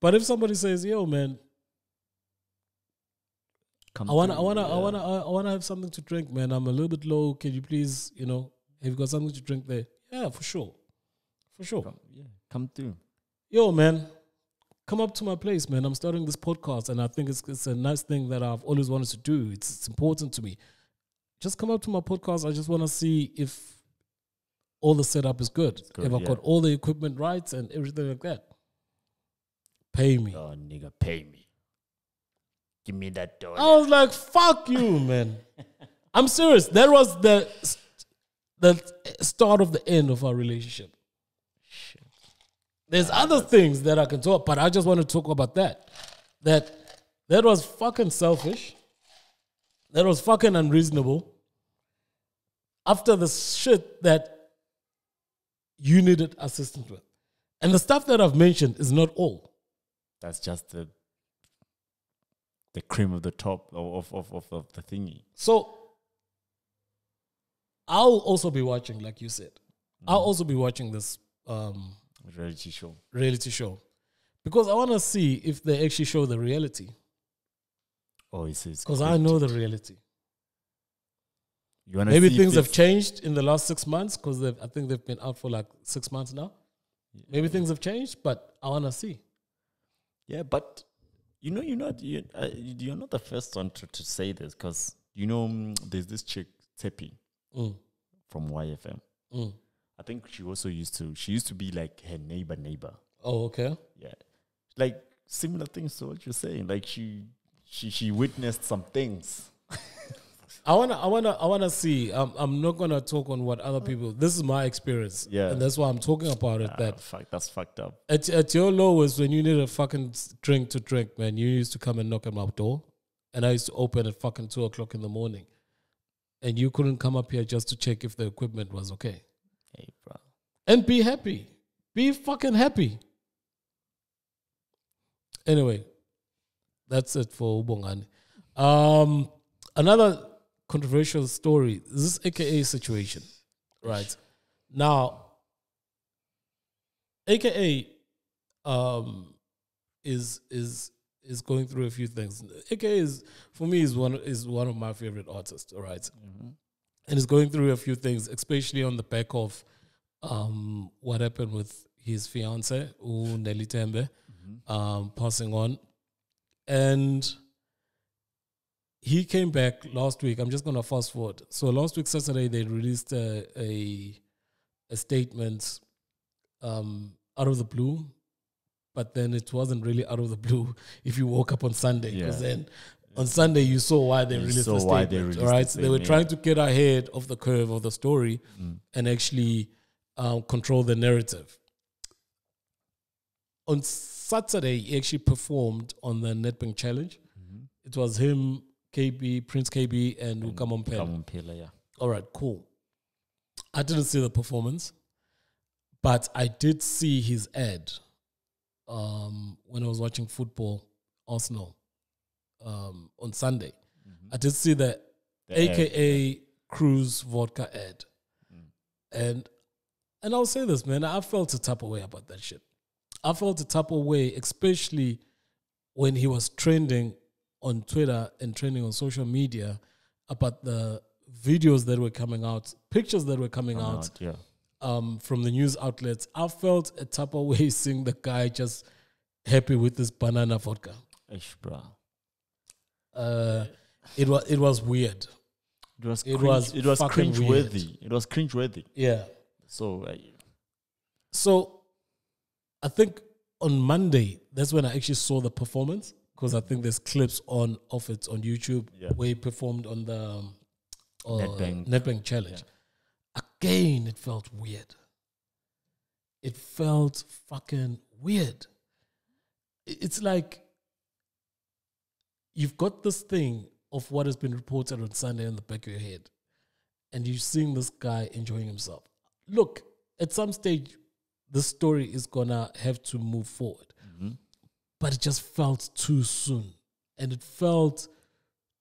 But if somebody says, "Yo, man, I wanna have something to drink, man. I'm a little bit low. Can you please, you know, have you got something to drink there?" Yeah, for sure. Come through. Yo, man, come up to my place, man. I'm starting this podcast, and I think it's a nice thing that I've always wanted to do. It's important to me. Just come up to my podcast. I just want to see if all the setup is good. If I've got all the equipment right and everything like that. Pay me. Oh, nigga, pay me. Give me that dollar. I was like, fuck you, man. I'm serious. That was the start of the end of our relationship. Shit. There's other things that I can talk, but I just want to talk about that. That was fucking selfish. That was fucking unreasonable. After the shit that you needed assistance with. And the stuff that I've mentioned is not all. That's just the cream of the top of the thingy. So I'll also be watching, like you said. I'll also be watching this reality show. Because I want to see if they actually show the reality. Oh, it says because I know the reality. You wanna Maybe see things have changed in the last 6 months because I think they've been out for like 6 months now. Yeah. Maybe things have changed, but I want to see. Yeah, but you're not the first one to say this because there's this chick Tepi from YFM. I think she used to be like her neighbor. Oh, okay. Yeah, like similar things to what you're saying. Like she witnessed some things. I wanna see. I'm not gonna talk on what other people. This is my experience. Yeah, and that's why I'm talking about it. That's fucked up. At your lowest, when you need a fucking drink to drink, man, you used to come and knock at my door, and I used to open at fucking 2:00 in the morning, and you couldn't come up here just to check if the equipment was okay. Hey, bro, and be happy, be fucking happy. Anyway, that's it for Bongani. Another controversial story. This AKA situation, right? Now, AKA is going through a few things. AKA is for me is one of my favorite artists, all right? And is going through a few things, especially on the back of what happened with his fiance, Nelly Tembe, passing on, and he came back last week. I'm just going to fast forward. So last week, Saturday, they released a statement out of the blue, but then it wasn't really out of the blue if you woke up on Sunday. Because then on Sunday, you saw why they released the statement. All right, they were trying to get ahead of the curve of the story and actually control the narrative. On Saturday, he actually performed on the Nedbank Challenge. It was him, KB, Prince KB, and Ukamompela. Yeah. All right, cool. I didn't see the performance, but I did see his ad when I was watching football, Arsenal, on Sunday. I did see the AKA ad, Cruise Vodka ad. And I'll say this, man, I felt a type of way about that shit. I felt a type of way, especially when he was trending on Twitter and trending on social media about the videos that were coming out, pictures that were coming out from the news outlets. I felt a type of way seeing the guy just happy with this banana vodka. Ish, bro. It was weird. It was cringe-worthy. It was cringe-worthy. Yeah. So I think on Monday, that's when I actually saw the performance. Because I think there's clips of it on YouTube where he performed on the Nedbank Challenge. Yeah. Again, it felt weird. It felt fucking weird. It's like you've got this thing of what has been reported on Sunday in the back of your head, and you're seeing this guy enjoying himself. Look, at some stage, the story is gonna have to move forward. But it just felt too soon. And it felt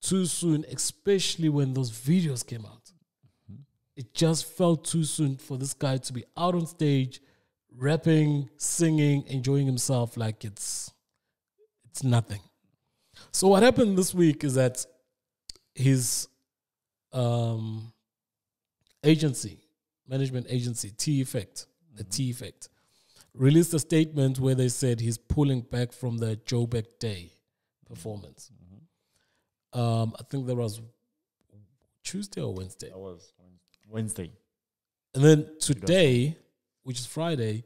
too soon, especially when those videos came out. It just felt too soon for this guy to be out on stage, rapping, singing, enjoying himself like it's nothing. So what happened this week is that his management agency, T-Effect, the T-Effect, released a statement where they said he's pulling back from the Joburg Day performance. I think that was Tuesday or Wednesday. That was Wednesday. And then today, which is Friday,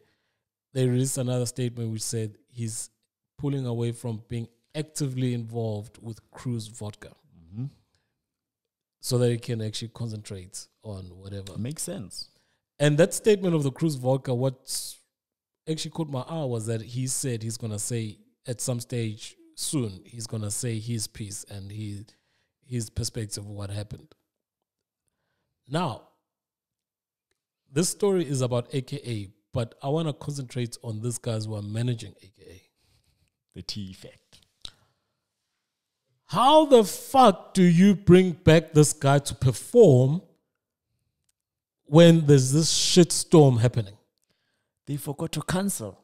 they released another statement which said he's pulling away from being actively involved with Cruise Vodka so that he can actually concentrate on whatever. Makes sense. And that statement of the Cruise Vodka, what's actually caught my eye was that he said he's going to say at some stage soon, he's going to say his piece and his perspective of what happened. Now, this story is about AKA, but I want to concentrate on these guys who are managing AKA. The T effect. How the fuck do you bring back this guy to perform when there's this shitstorm happening? They forgot to cancel.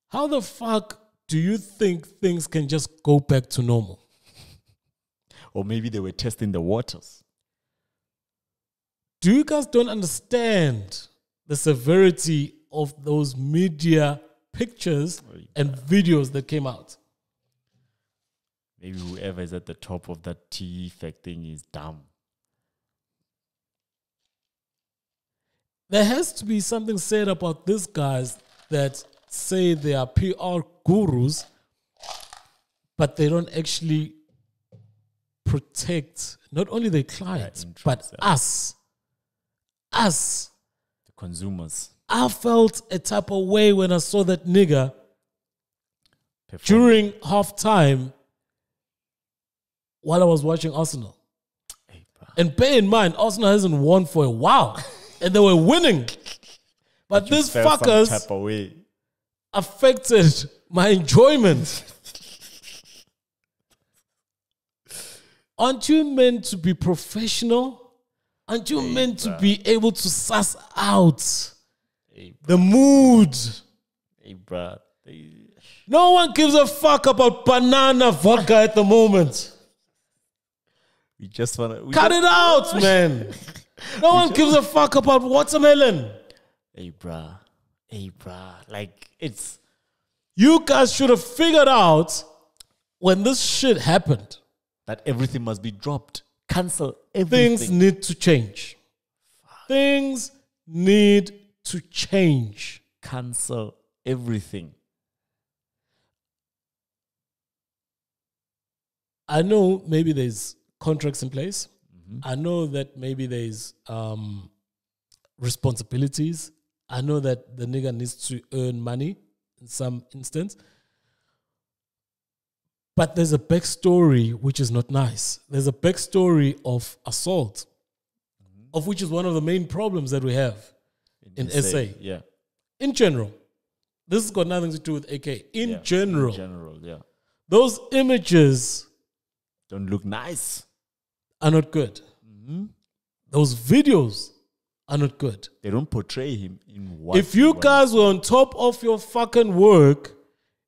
How the fuck do you think things can just go back to normal? Or maybe they were testing the waters. Do you guys don't understand the severity of those media pictures and videos that came out? Maybe whoever is at the top of that T effect thing is dumb. There has to be something said about these guys that say they are PR gurus, but they don't actually protect not only their clients, but us. Us. The consumers. I felt a type of way when I saw that nigga during halftime while I was watching Arsenal. Hey, and bear in mind, Arsenal hasn't won for a while. And they were winning. But these fuckers affected my enjoyment. Aren't you meant to be professional? Aren't you meant to be able to suss out the mood? Hey, bro. No one gives a fuck about banana vodka at the moment. We just want to... Cut it out, man. No one gives a fuck about watermelon. Hey, bruh. Hey, bruh. Like, it's... You guys should have figured out when this shit happened that everything must be dropped. Cancel everything. Things need to change. Things need to change. Cancel everything. I know maybe there's contracts in place. I know that maybe there's responsibilities. I know that the nigga needs to earn money in some instance. But there's a backstory which is not nice. There's a backstory of assault, of which is one of the main problems that we have in SA. Yeah. In general. This has got nothing to do with AK. In general. In general, yeah. Those images don't look nice. Are not good. Those videos are not good. They don't portray him in what. If you guys were on top of your fucking work,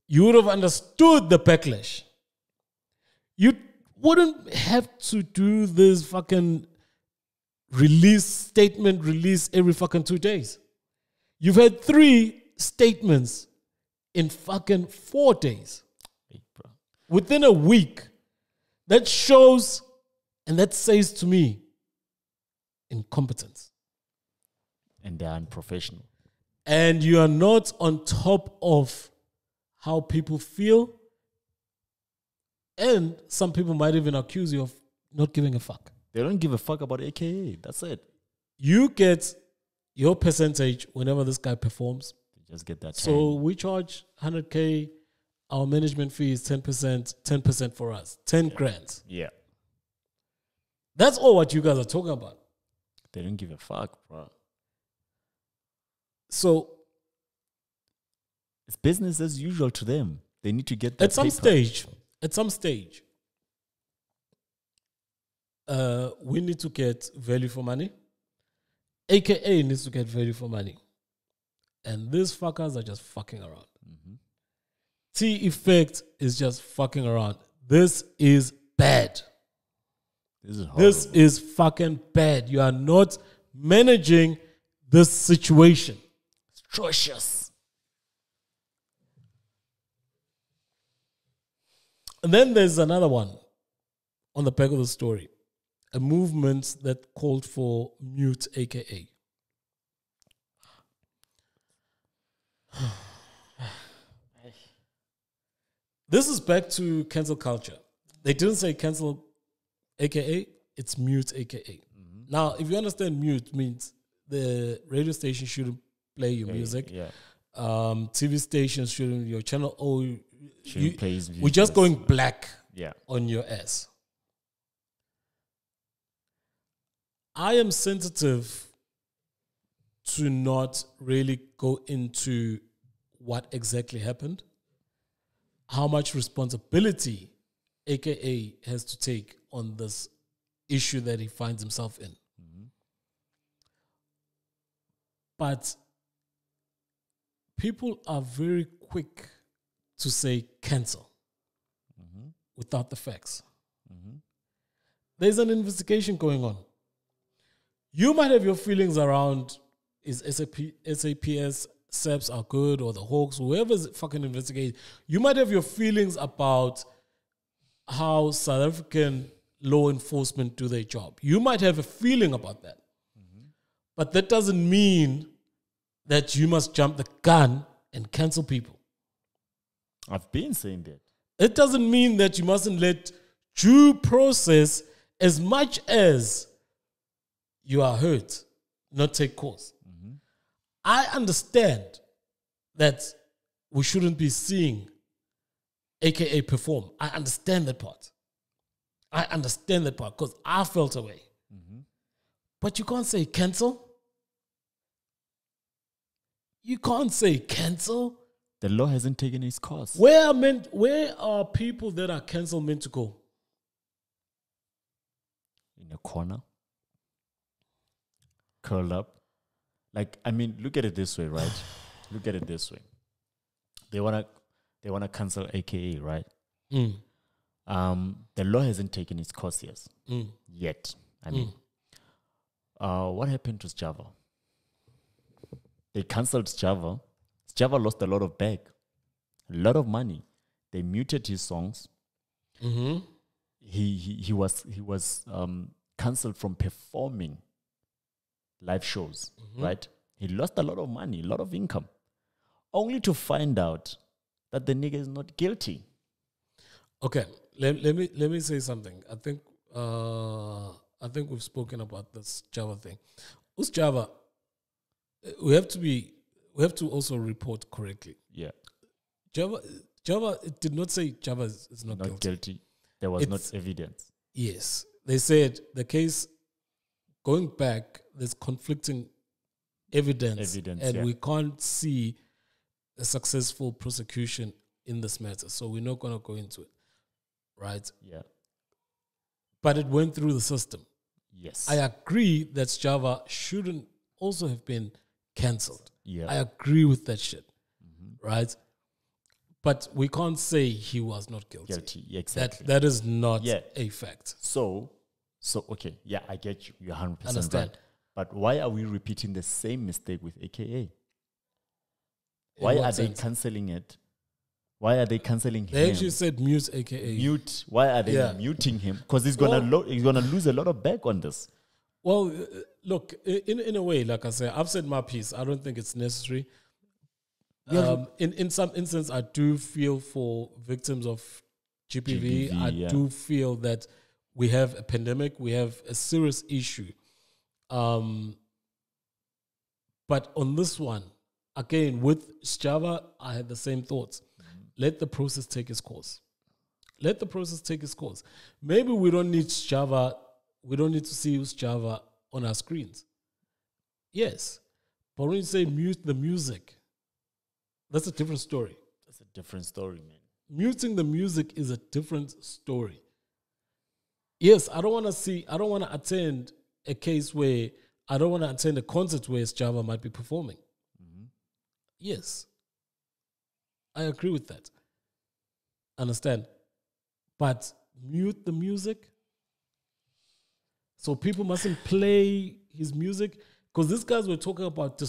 you would have understood the backlash. You wouldn't have to do this fucking statement release every fucking 2 days. You've had 3 statements in fucking 4 days. Hey, bro. Within a week. That shows, and that says to me, incompetence. And they're unprofessional. And you are not on top of how people feel. And some people might even accuse you of not giving a fuck. They don't give a fuck about AKA. That's it. You get your percentage whenever this guy performs. You just get that. So we charge 100K. Our management fee is 10%, 10% for us. 10 grand. Yeah. That's all what you guys are talking about. They don't give a fuck, bro. So it's business as usual to them. They need to get that at some stage, we need to get value for money. AKA needs to get value for money. And these fuckers are just fucking around. T effect is just fucking around. This is bad. This is fucking bad. You are not managing this situation. Atrocious. And then there's another one on the back of the story. A movement that called for mute AKA. This is back to cancel culture. They didn't say cancel AKA, it's mute AKA. Now, if you understand mute means the radio station shouldn't play your music. Yeah. TV stations shouldn't, your channel shouldn't play his music. We're just going black on your ass. I am sensitive to not really go into what exactly happened, how much responsibility AKA has to take on this issue that he finds himself in. Mm-hmm. But people are very quick to say cancel without the facts. Mm-hmm. There's an investigation going on. You might have your feelings around is SAPS, SAPS are good, or the Hawks, whoever's fucking investigating. You might have your feelings about how South African law enforcement do their job. You might have a feeling about that. Mm-hmm. But that doesn't mean that you must jump the gun and cancel people. I've been saying that. It doesn't mean that you mustn't let due process, as much as you are hurt, not take course. Mm-hmm. I understand that we shouldn't be seeing AKA perform. I understand that part. Because I felt away. Mm-hmm. But you can't say cancel. You can't say cancel. The law hasn't taken its course. Where are people that are cancelled meant to go? In a corner. Curled up. Like, I mean, look at it this way, right? Look at it this way. They wanna cancel AKA, right? Mm. The law hasn't taken its course yet. I mean, what happened to Java? They cancelled Java. Java lost a lot of bag, a lot of money. They muted his songs. Mm-hmm. He was cancelled from performing live shows, right? He lost a lot of money, a lot of income, only to find out that the nigga is not guilty. Okay, let me say something. I think we've spoken about this Java thing. Who's Java? We have to also report correctly. Yeah. Java it did not say Java is not guilty. There was not evidence. Yes. They said the case, going back, there's conflicting evidence and we can't see a successful prosecution in this matter. So we're not going to go into it. Right? Yeah. But it went through the system. Yes. I agree that Java shouldn't also have been cancelled. Yeah. I agree with that shit. Mm-hmm. Right? But we can't say he was not guilty. Exactly. That is not a fact. So okay, yeah, I get you. You're 100% Understand. right. But why are we repeating the same mistake with AKA? Why are they cancelling it? Why are they cancelling him? They actually said mute AKA. Mute. Why are they muting him? Because he's gonna lose a lot of back on this. Well, look, in a way, like I said, I've said my piece. I don't think it's necessary. In some instance, I do feel for victims of GBV. I do feel that we have a pandemic. We have a serious issue. But on this one, again, with Java, I had the same thoughts. Let the process take its course. Let the process take its course. Maybe we don't need Java. We don't need to see Java on our screens. Yes. But when you say mute the music, that's a different story. That's a different story, man. Muting the music is a different story. Yes, I don't want to attend a case where, I don't want to attend a concert where Java might be performing. Mm-hmm. Yes. I agree with that. Understand? But mute the music. So people mustn't play his music. Because these guys were talking about the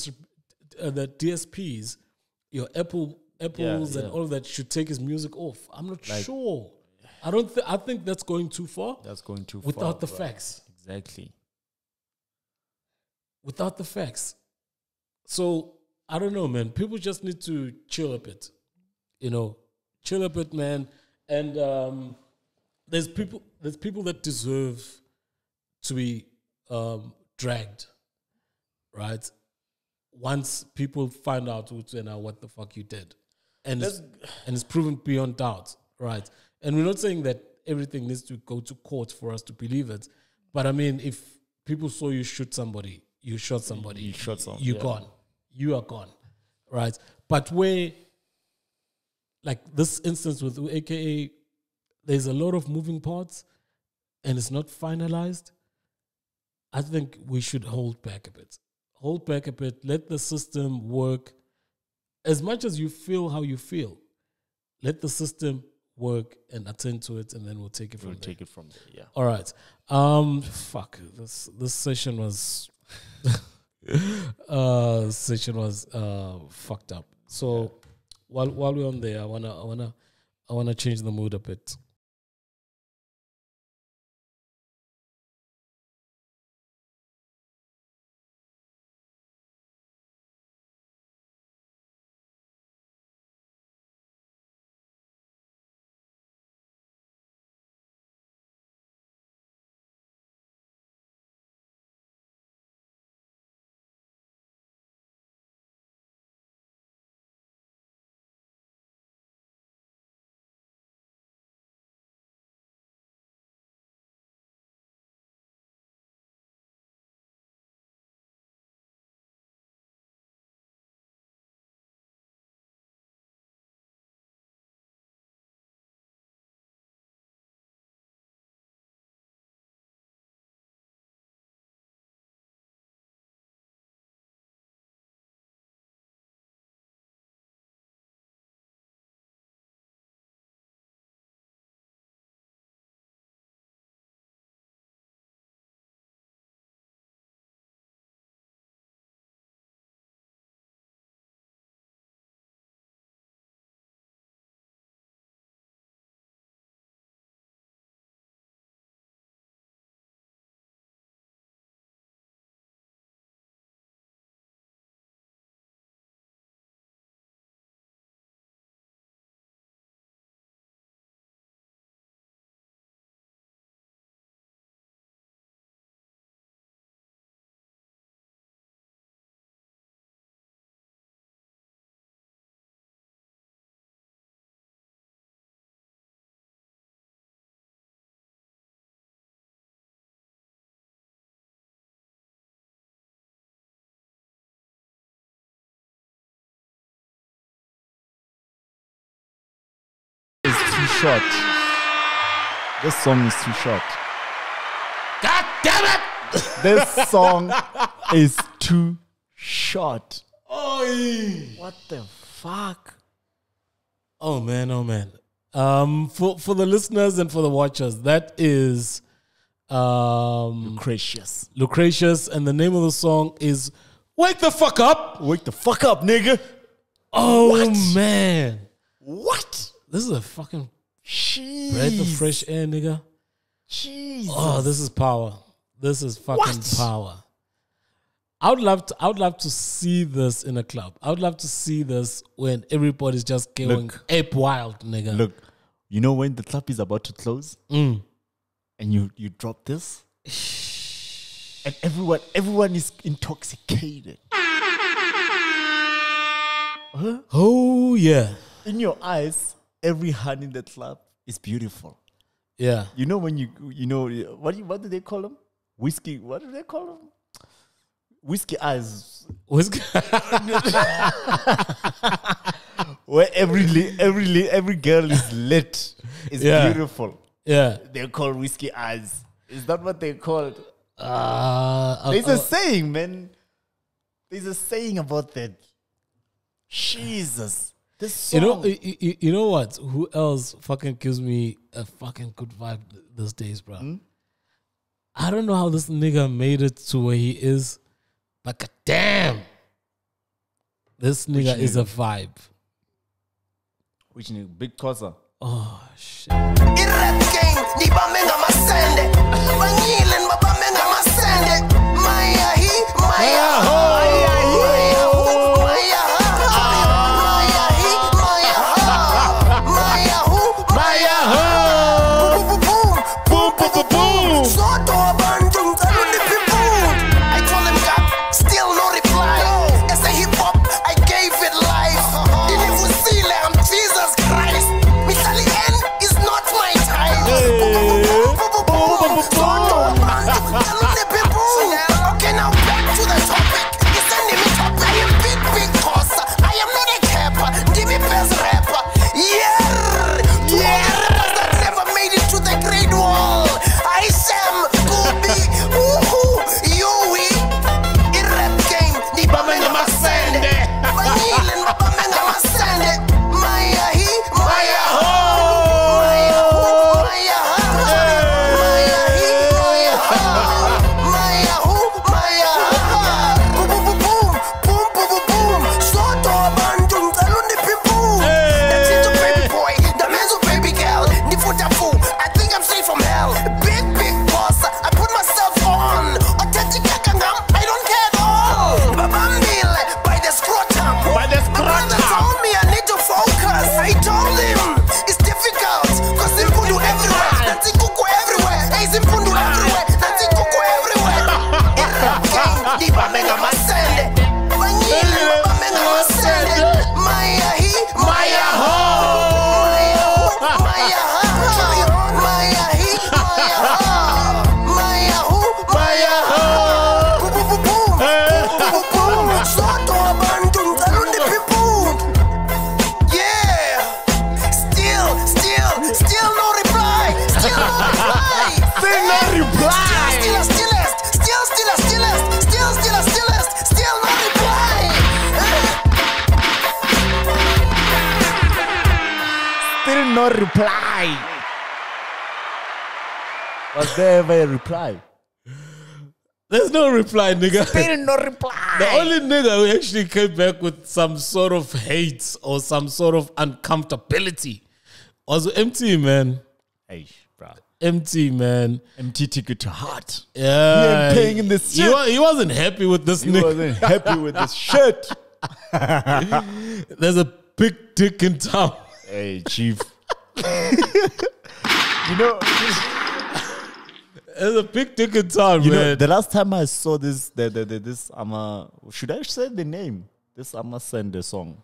DSPs, your Apples and all of that should take his music off. I'm not sure. I think that's going too far. That's going too far. Without the facts. Exactly. Without the facts. So, I don't know, man. People just need to chill a bit. Chill a bit, man. And there's people that deserve to be dragged, right? Once people find out what the fuck you did. And it's proven beyond doubt, right? And we're not saying that everything needs to go to court for us to believe it. But I mean, if people saw you shoot somebody, you shot somebody. You shot someone. You're gone. You are gone. Right? But where, like this instance with AKA, there's a lot of moving parts and it's not finalized. I think we should hold back a bit. Hold back a bit. Let the system work. As much as you feel how you feel, let the system work and attend to it, and then we'll take it from there. Take it from there, yeah. All right. Fuck. This session was fucked up. So while we're on there, I wanna change the mood a bit. Too short. This song is too short. God damn it! This song is too short. Oi! What the fuck? Oh man, oh man. For the listeners and for the watchers, that is Lucresious. Lucresious, and the name of the song is Wake the Fuck Up. Wake the fuck up, nigga. Oh What? man. What? This is a fucking Jeez. breath of fresh air, nigga. Jesus. Oh, this is power. This is fucking What? power. I would love to see this in a club. I would love to see this when everybody's just going ape wild, nigga. Look, you know when the club is about to close and you drop this and everyone is intoxicated. Huh? Oh yeah. In your eyes, every hand in the club is beautiful. Yeah. You know when you know what do they call them? Whiskey. What do they call them? Whiskey eyes. Where every girl is lit. Is beautiful. Yeah. They're called whiskey eyes. Is that what they're called? There's a saying, man. There's a saying about that. Jesus. This song. You know what? Who else fucking gives me a fucking good vibe these days, bro? I don't know how this nigga made it to where he is, but goddamn, this nigga is a vibe. Which nigga? Big Xhosa. Oh shit. no reply. Was there ever a reply? There's no reply, nigga. Still no reply. The only nigga who actually came back with some sort of hate or some sort of uncomfortability was Emtee, man. Hey, bro. Emtee, man. Emtee took it to heart. Yeah. He ain't paying in this shit. He wasn't happy with this nigga. He wasn't happy with this shit. There's a big dick in town. Hey, chief. You know... There's a big dick in town, you man. know, the last time I saw this, should I say the name? This send a song.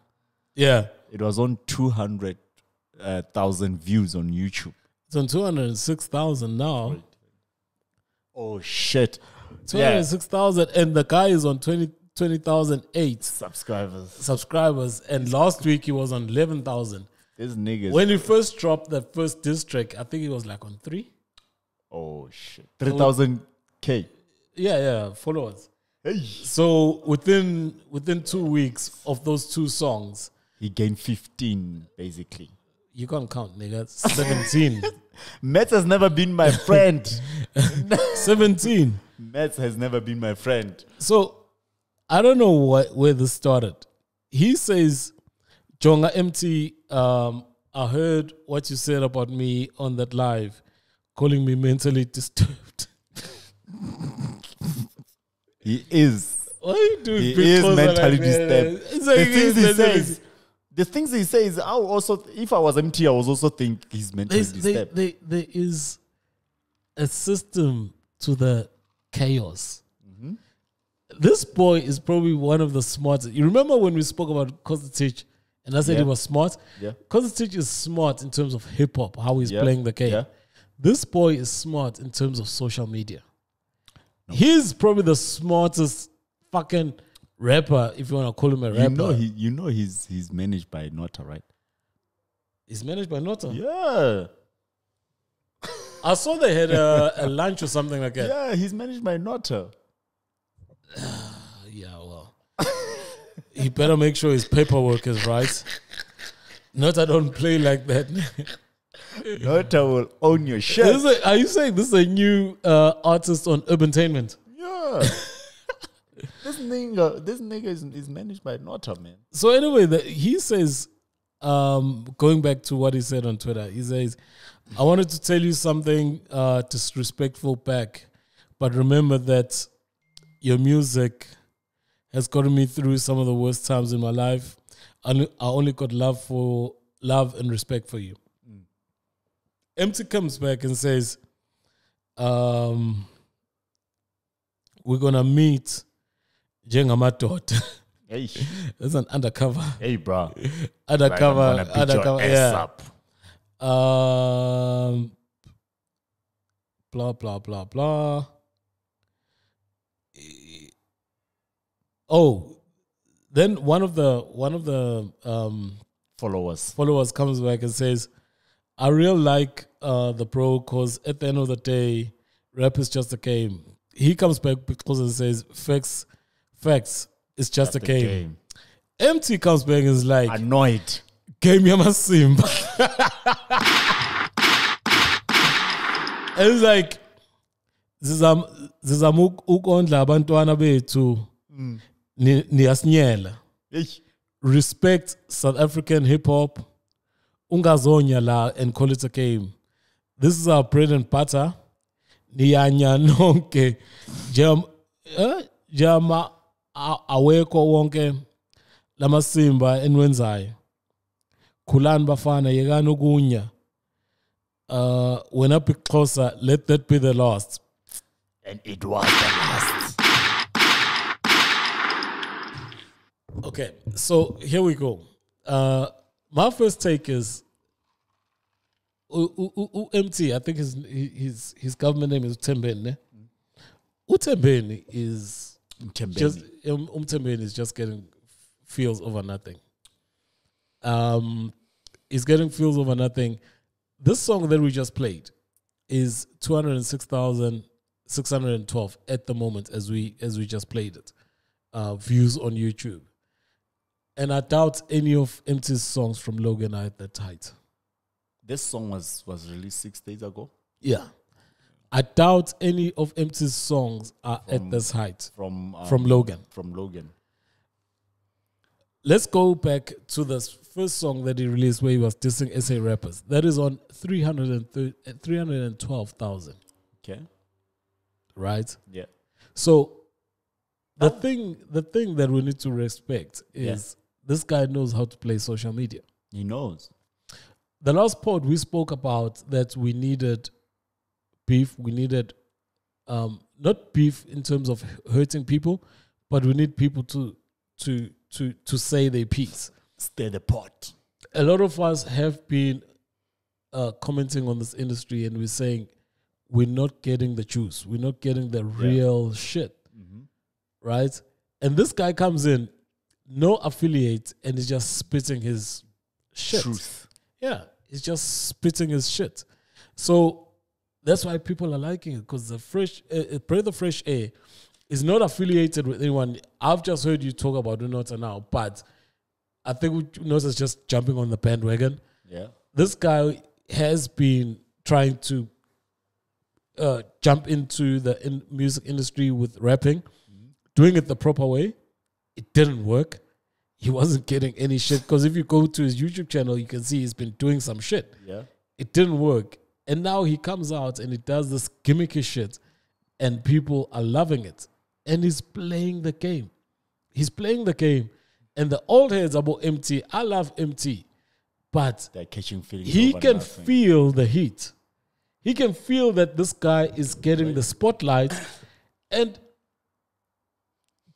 Yeah. It was on 200,000 views on YouTube. It's on 206,000 now. Oh, shit. 206,000, and the guy is on 20,008 subscribers. And last week he was on 11,000. This nigga. When he first dropped the first diss track, I think he was like on 3. Oh shit. 3,000K. Yeah, followers. Hey. So within 2 weeks of those 2 songs, he gained 15 basically. You can't count, nigga. 17. Mets has never been my friend. 17. Mets has never been my friend. So I don't know where this started. He says, Jonga Emtee, I heard what you said about me on that live, calling me mentally disturbed. He is. What are you doing? He is mentally disturbed. The things he says, I also, if I was Emtee, I would also think he's mentally disturbed. There is a system to the chaos. Mm-hmm. This boy is probably one of the smartest. You remember when we spoke about Kozatic and I said he was smart? Yeah. Kozatic is smart in terms of hip hop, how he's playing the game. Yeah. This boy is smart in terms of social media. No. He's probably the smartest fucking rapper, if you want to call him a rapper. You know he's managed by Nota, right? He's managed by Nota? Yeah. I saw they had a lunch or something like that. Yeah, he's managed by Nota. Yeah, well. He better make sure his paperwork is right. Nota don't play like that. Nota will own your shit. Are you saying this is a new artist on Urbantainment? Yeah. This nigga is managed by Nota, man. So anyway, he says, going back to what he said on Twitter, he says, I wanted to tell you something disrespectful back, but remember that your music has gotten me through some of the worst times in my life. I only got love and respect for you. Emtee comes back and says, we're going to meet Jengamatot. Hey. That's an undercover. Hey, bro. Undercover. Yeah. Up. Blah, blah, blah, blah. Oh, then one of the followers comes back and says, I really like the bro because at the end of the day, rap is just a game. He comes back because and says, facts, it's just a game. Emtee comes back and is like, annoyed. Game Yamasimba. And it's like, zizamuk ukondla abantwana bethu niyasinyela. Respect South African hip hop. Ungazonya la and call it a game. This is our bread and butter. Niyanya nonke jama aweko wonke lamasimba enwenzayo. Khulani bafana yekani ukunya. When I Big Xhosa, let that be the last. And it was the last. Okay, so here we go. My first take is Emtee. I think his government name is Uthembeni. Uthembeni is just getting feels over nothing. He's getting feels over nothing. This song that we just played is 206,612 at the moment as we just played it. Views on YouTube. And I doubt any of Emtee's songs from Logan are at that height. This song was released 6 days ago. Yeah. I doubt any of Emtee's songs are at this height. From Logan. From Logan. Let's go back to the first song that he released where he was dissing SA rappers. That is on 312,000. Okay. Right? Yeah. So the thing that we need to respect is this guy knows how to play social media. He knows. The last pod we spoke about that we needed beef. We needed not beef in terms of hurting people, but we need people to say their piece. Stir the pot. A lot of us have been commenting on this industry, and we're saying we're not getting the juice. We're not getting the real shit. Mm-hmm. Right? And this guy comes in, no affiliate, and he's just spitting his shit. Truth. Yeah, he's just spitting his shit. So that's why people are liking it, because the fresh breath of fresh air is not affiliated with anyone. I've just heard you talk about Unota now, but I think Unota's just jumping on the bandwagon. Yeah, this guy has been trying to jump into the music industry with rapping, doing it the proper way. It didn't work. He wasn't getting any shit, because if you go to his YouTube channel, you can see he's been doing some shit. Yeah, it didn't work. And now he comes out and he does this gimmicky shit, and people are loving it. And he's playing the game. He's playing the game. And the old heads about Emtee, I love Emtee, but they're catching feelings. He can feel the heat. He can feel that this guy is getting the spotlight, and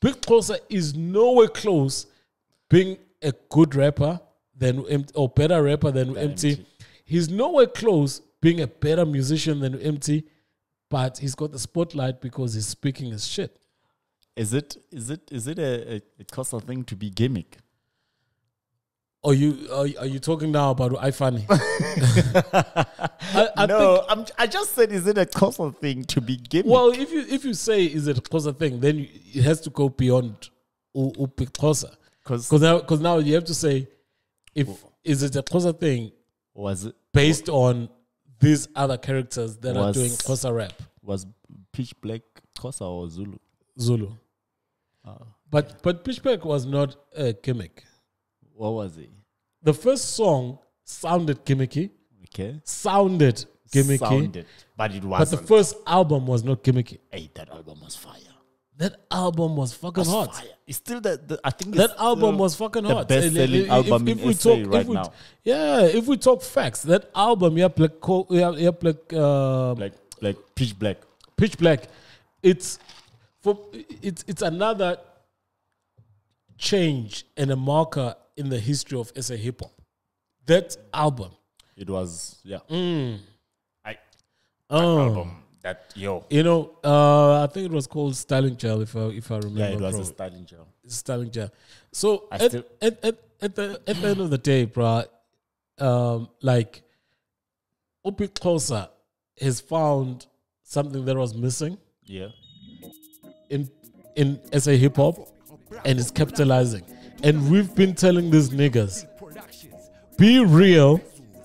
Big Xhosa is nowhere close being a good rapper or better rapper than Emtee. He's nowhere close being a better musician than Emtee, but he's got the spotlight because he's speaking his shit. Is it a Xhosa thing to be gimmick? Are you talking now about iFunny? I just said, is it a Xhosa thing to be gimmick? Well, if you say is it a Xhosa thing, then it has to go beyond Big Xhosa. Because now you have to say, is it a Xhosa thing? Was it based on these other characters that are doing Xhosa rap? Was Pitch Black Xhosa or Zulu? Zulu. But Pitch Black was not a gimmick. What was it? The first song sounded gimmicky. Okay. Sounded gimmicky. But it wasn't. But the first album was not gimmicky. Hey, that album was fire. That album was fucking hot. Fire. It's still I think that album was fucking hot. The best-selling album in SA right now. Yeah, if we talk facts, that album, like Pitch Black. Pitch Black. It's another change and a marker in the history of SA hip hop. That album. It was, yeah. That album. I think it was called Styling Gel, if I remember. Yeah, it was a Styling Gel. Styling Gel. So at the end of the day, bro, like Big Xhosa has found something that was missing. Yeah. In SA hip hop, and is capitalizing. And we've been telling these niggas, be real,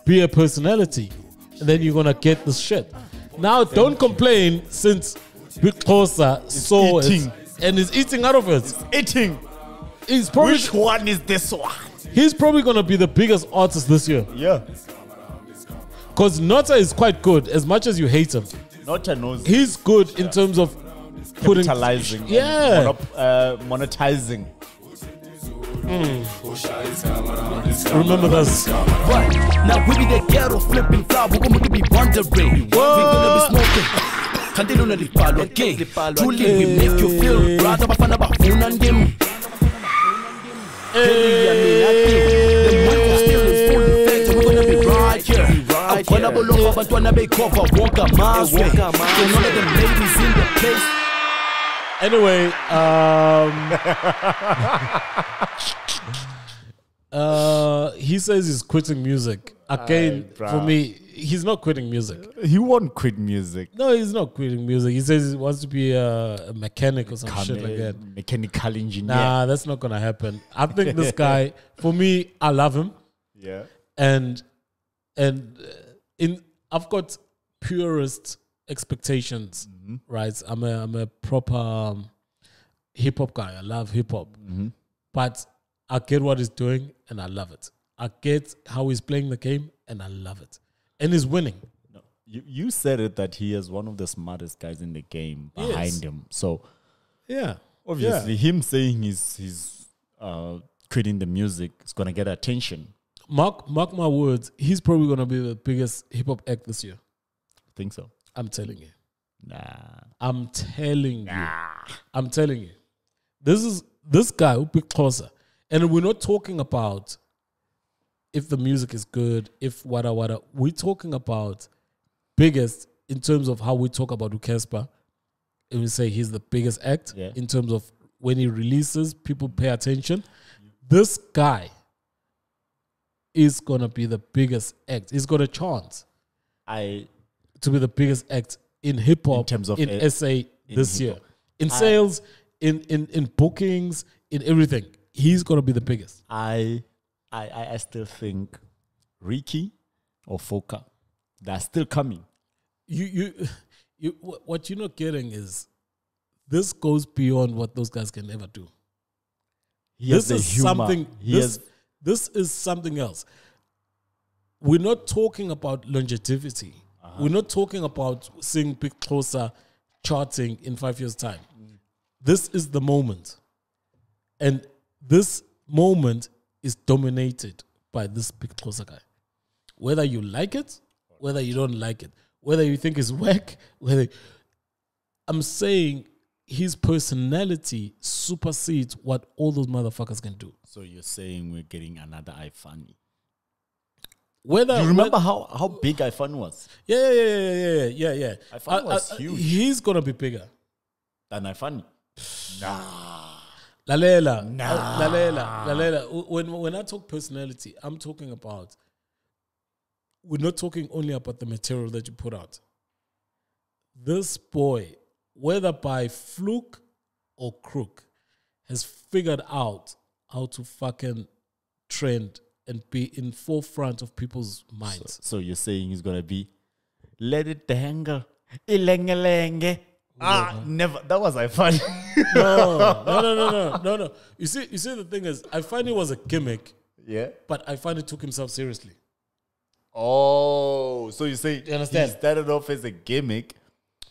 be a personality, and then you're gonna get this shit. Now, don't complain since Big Xhosa saw it and is eating out of it. Eating. Which one is this one? He's probably gonna be the biggest artist this year. Yeah. Because Nota is quite good, as much as you hate him. Nota knows. He's good in terms of capitalizing. Yeah. Monetizing. Remember this. Right. Now we be the ghetto flipping flower. We're going to be wondering. We're gonna be smoking. Can't on the follow again. Truly we make you feel rather bafana bafuna ngim. The money was still in full effect. We're gonna be right here. I'm gonna be low, but wanna be cover. Walk a miles way. So none of them ladies in the place. Anyway, he says he's quitting music. Again, for me, he's not quitting music. He won't quit music. No, he's not quitting music. He says he wants to be a mechanic or some shit like that. Mechanical engineer. Nah, that's not going to happen. I think this guy, for me, I love him. Yeah. And And I've got purist expectations, right? I'm a proper hip hop guy. I love hip hop, but I get what he's doing and I love it. I get how he's playing the game and I love it. And he's winning. No, you said it that he is one of the smartest guys in the game behind him. So yeah, obviously him saying he's creating the music is gonna get attention. Mark my words, he's probably gonna be the biggest hip hop act this year. Think so? I'm telling you. Nah. I'm telling you. I'm telling you. This guy, Big Xhosa, and we're not talking about if the music is good, if wada. We're talking about biggest in terms of how we talk about Ukespa. And we say he's the biggest act in terms of when he releases, people pay attention. This guy is going to be the biggest act. He's got a chance to be the biggest act in hip-hop, in terms of in SA this year. In sales, in bookings, in everything. He's going to be the biggest. I still think Ricky or Foka, they're still coming. What you're not getting is this goes beyond what those guys can ever do. This is something. This is something else. We're not talking about longevity. We're not talking about seeing Big Xhosa charting in 5 years' time. This is the moment, and this moment is dominated by this Big Xhosa guy. Whether you like it, whether you don't like it, whether you think it's whack, I'm saying his personality supersedes what all those motherfuckers can do. So you're saying we're getting another iFunny? Do you remember how big iFunny was? Yeah. iFunny was huge. He's gonna be bigger than iFunny. Lalela. When I talk personality, I'm talking about. We're not talking only about the material that you put out. This boy, whether by fluke or crook, has figured out how to fucking trend and be in forefront of people's minds. So you're saying he's gonna be let it dangle, ilenge. Never. That was iFunny. No. You see, the thing is, iFunny was a gimmick. Yeah. But iFunny took himself seriously. Oh, so you say you understand? He started off as a gimmick,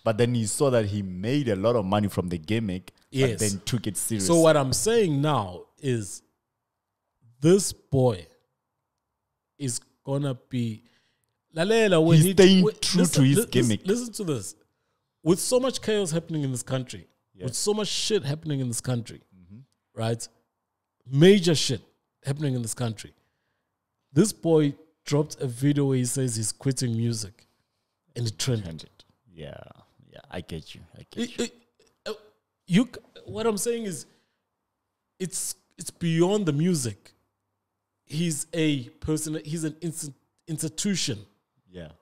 but then you saw that he made a lot of money from the gimmick, but then took it seriously. So what I'm saying now is this boy is gonna be Lalela when he's staying true to his gimmick. Listen to this. With so much chaos happening in this country, with so much shit happening in this country, right? Major shit happening in this country. This boy dropped a video where he says he's quitting music, and it trended. Yeah, I get you. What I'm saying is, it's beyond the music. He's a person. He's an institution. Yeah,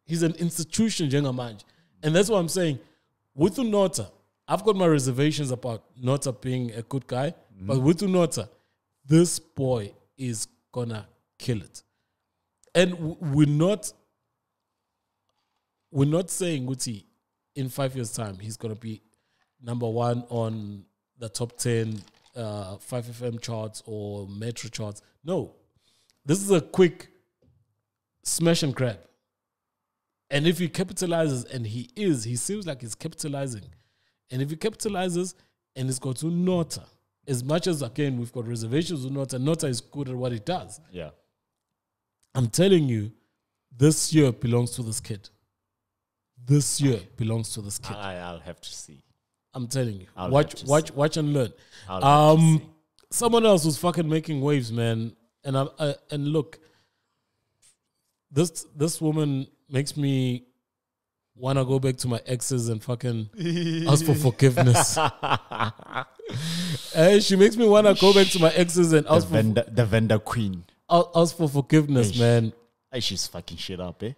he's an institution, Jengamaj, and that's what I'm saying. With Unota, I've got my reservations about Nota being a good guy, but with Unota, this boy is gonna kill it. And we're not saying, Guti, in 5 years' time, he's going to be number one on the top 10 5FM charts or Metro charts. No. This is a quick smash and grab. And if he capitalizes, and he seems like he's capitalizing. And if he capitalizes and he's got to Nota, as much as, again, we've got reservations with Nota, Nota is good at what he does. Yeah. I'm telling you, this year belongs to this kid. This year belongs to this kid. I'll have to see. I'm telling you. Watch and learn. Someone else was fucking making waves, man. And look, this woman makes me wanna go back to my exes and fucking ask for forgiveness. She makes me wanna go back to my exes and ask for the vendor queen. Ask for forgiveness, man. She's fucking shit up, eh?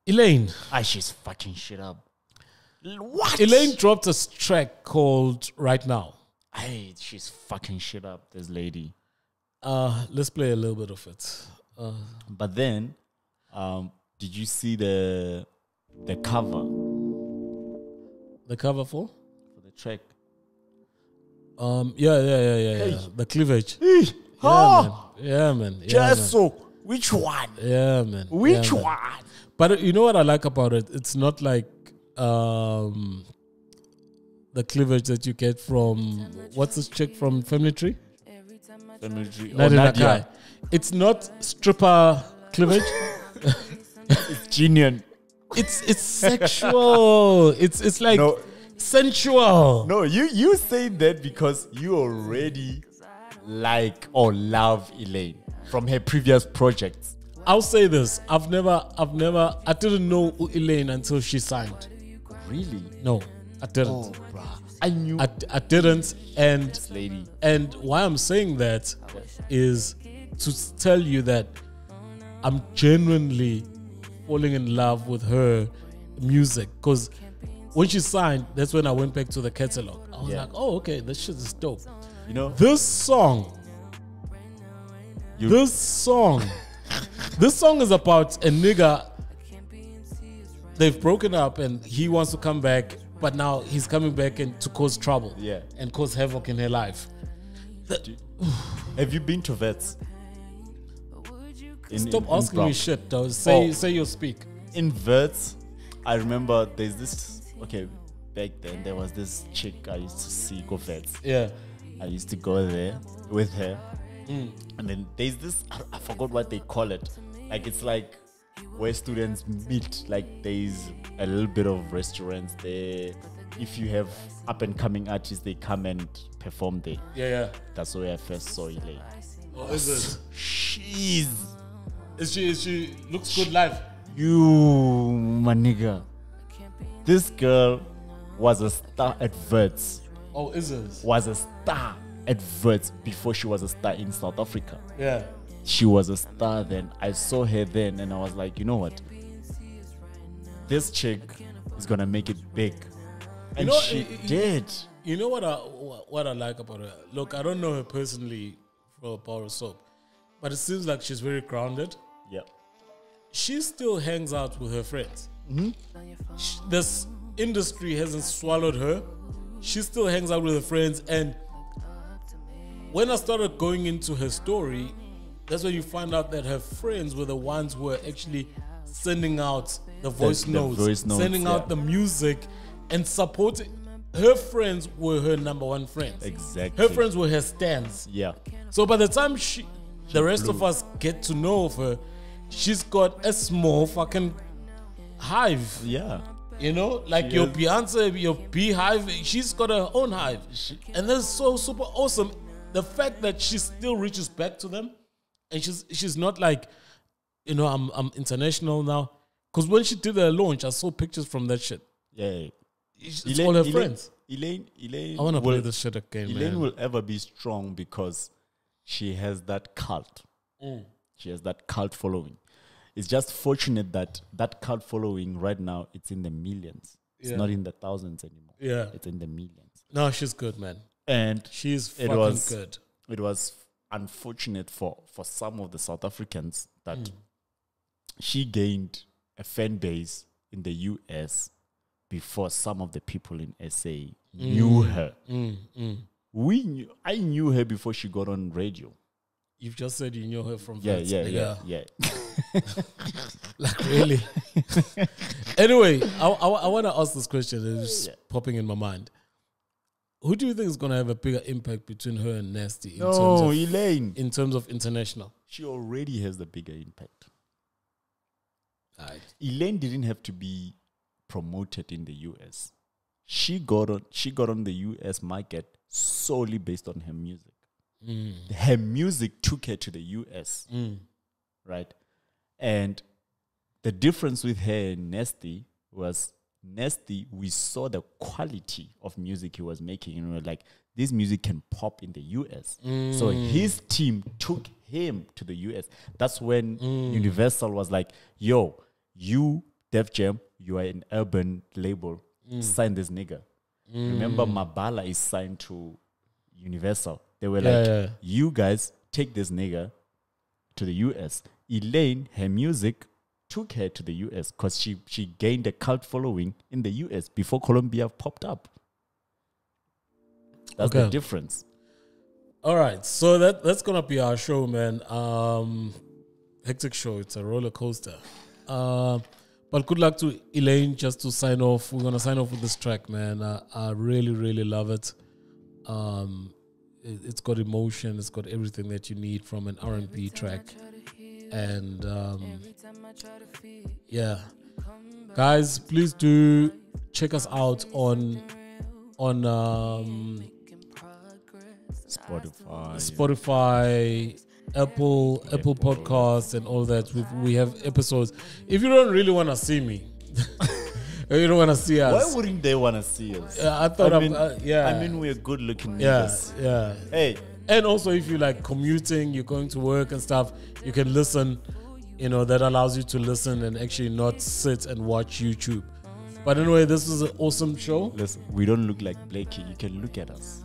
Elaine. She's fucking shit up. What? Elaine dropped a track called Right Now. She's fucking shit up, this lady. Let's play a little bit of it. But then, Did you see the cover? The cover for The track. Yeah. The cleavage. Yeah, man. Just so. Which one? Yeah, man. Which man. one? But you know what I like about it? It's not like the cleavage that you get from what's this chick from Family Tree? Family Tree. Nadia. It's not stripper cleavage. It's genuine. It's sexual. It's like sensual. No, you say that because you already like or love Elaine from her previous projects. I'll say this. I didn't know Elaine until she signed. Really? No, I didn't. Oh, bruh. I knew. I didn't. And this lady. And why I'm saying that is to tell you that I'm genuinely falling in love with her music. Because when she signed, that's when I went back to the catalog. I was like, oh, okay, this shit is dope. You know, this song is about a nigga. They've broken up and he wants to come back, but now he's coming back and to cause trouble and cause havoc in her life. Have you been to Vets? Stop asking me shit though. Say you speak. In Vets, I remember there's this, back then there was this chick I used to see go Vets. Yeah. I used to go there with her. And then there's this, I forgot what they call it. Like, it's like where students meet. Like, there's a little bit of restaurants there. If you have up and coming artists, they come and perform there. Yeah. That's where I first saw Elaine. Oh, is it? Is she looks good live? You, my nigga. This girl was a star at Verts. Oh, is it? Was a star at Verts before she was a star in South Africa. Yeah. She was a star then. I saw her then and I was like, you know what? This chick is gonna make it big. And she did. You know what I like about her? Look, I don't know her personally for Power Soap, but it seems like she's very grounded. Yeah. She still hangs out with her friends. This industry hasn't swallowed her. She still hangs out with her friends. And when I started going into her story, that's when you find out that her friends were the ones who were actually sending out the voice notes, sending out the music and supporting. Her friends were her number one friends. Exactly. Her friends were her stands. Yeah. So by the time the rest of us get to know of her, she's got a small fucking hive. Yeah. You know, like your Beyonce, your beehive, she's got her own hive. And that's so super awesome. The fact that she still reaches back to them and she's not like, you know, I'm international now. Because when she did her launch, I saw pictures from that shit. Yeah. It's all her friends. Elaine, I want to play this shit again, Elaine man. will ever be strong because she has that cult. She has that cult following. It's just fortunate that that cult following right now, it's in the millions. It's not in the thousands anymore. Yeah. It's in the millions. No, she's good, man. And she's fucking good. It was unfortunate for some of the South Africans that she gained a fan base in the US before some of the people in SA knew her. I knew her before she got on radio. You've just said you knew her from Yeah. Like, really? Anyway, I want to ask this question. It's just popping in my mind. Who do you think is going to have a bigger impact between her and NastyC Elaine. In terms of international? She already has the bigger impact. Right. Elaine didn't have to be promoted in the US. She got on the US market solely based on her music. Her music took her to the US, right? And the difference with her and NastyC was NastyC, we saw the quality of music he was making. And we were like, this music can pop in the US. So his team took him to the US. That's when Universal was like, yo, you, Def Jam, you are an urban label. Sign this nigga. Remember, Mabala is signed to Universal. They were like, you guys take this nigga to the US. Elaine, her music took her to the US because she gained a cult following in the US before Colombia popped up. That's the difference. All right, so that's gonna be our show, man. Hectic show. It's a roller coaster. But good luck to Elaine. Just to sign off, we're gonna sign off with this track, man. I really, really love it. It's got emotion. It's got everything that you need from an R&B track. And yeah, guys, please do check us out on Spotify, Apple Podcasts, and all that. We have episodes. If you don't really want to see me, you don't want to see us. Why wouldn't they want to see us? I thought, I mean, we're good looking niggas. Yeah. Hey. And also, if you like commuting, you're going to work and stuff, you can listen. That allows you to listen and actually not sit and watch YouTube. But anyway, this is an awesome show. Listen, we don't look like Blxckie. You can look at us.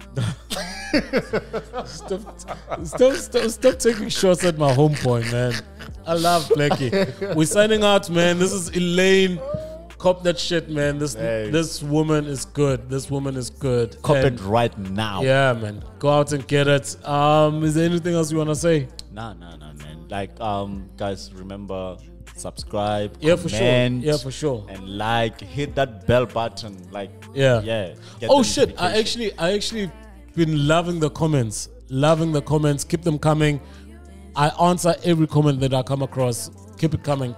Stop taking shots at my home point, man. I love Blxckie. We're signing out, man. This is Elaine. Cop that shit, man. This woman is good. This woman is good. Cop it right now. Yeah, man. Go out and get it. Is there anything else you want to say? Nah, man. Like, guys, remember, subscribe, yeah, comment, for sure. And like, hit that bell button. Like, yeah. Oh shit! I actually been loving the comments. Keep them coming. I answer every comment that I come across. Keep it coming.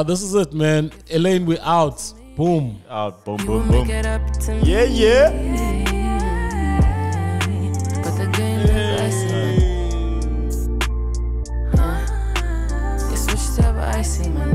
This is it, man. Elaine, we out. Boom. Out. Boom. Yeah. But the game is icy. You switched up icy, man.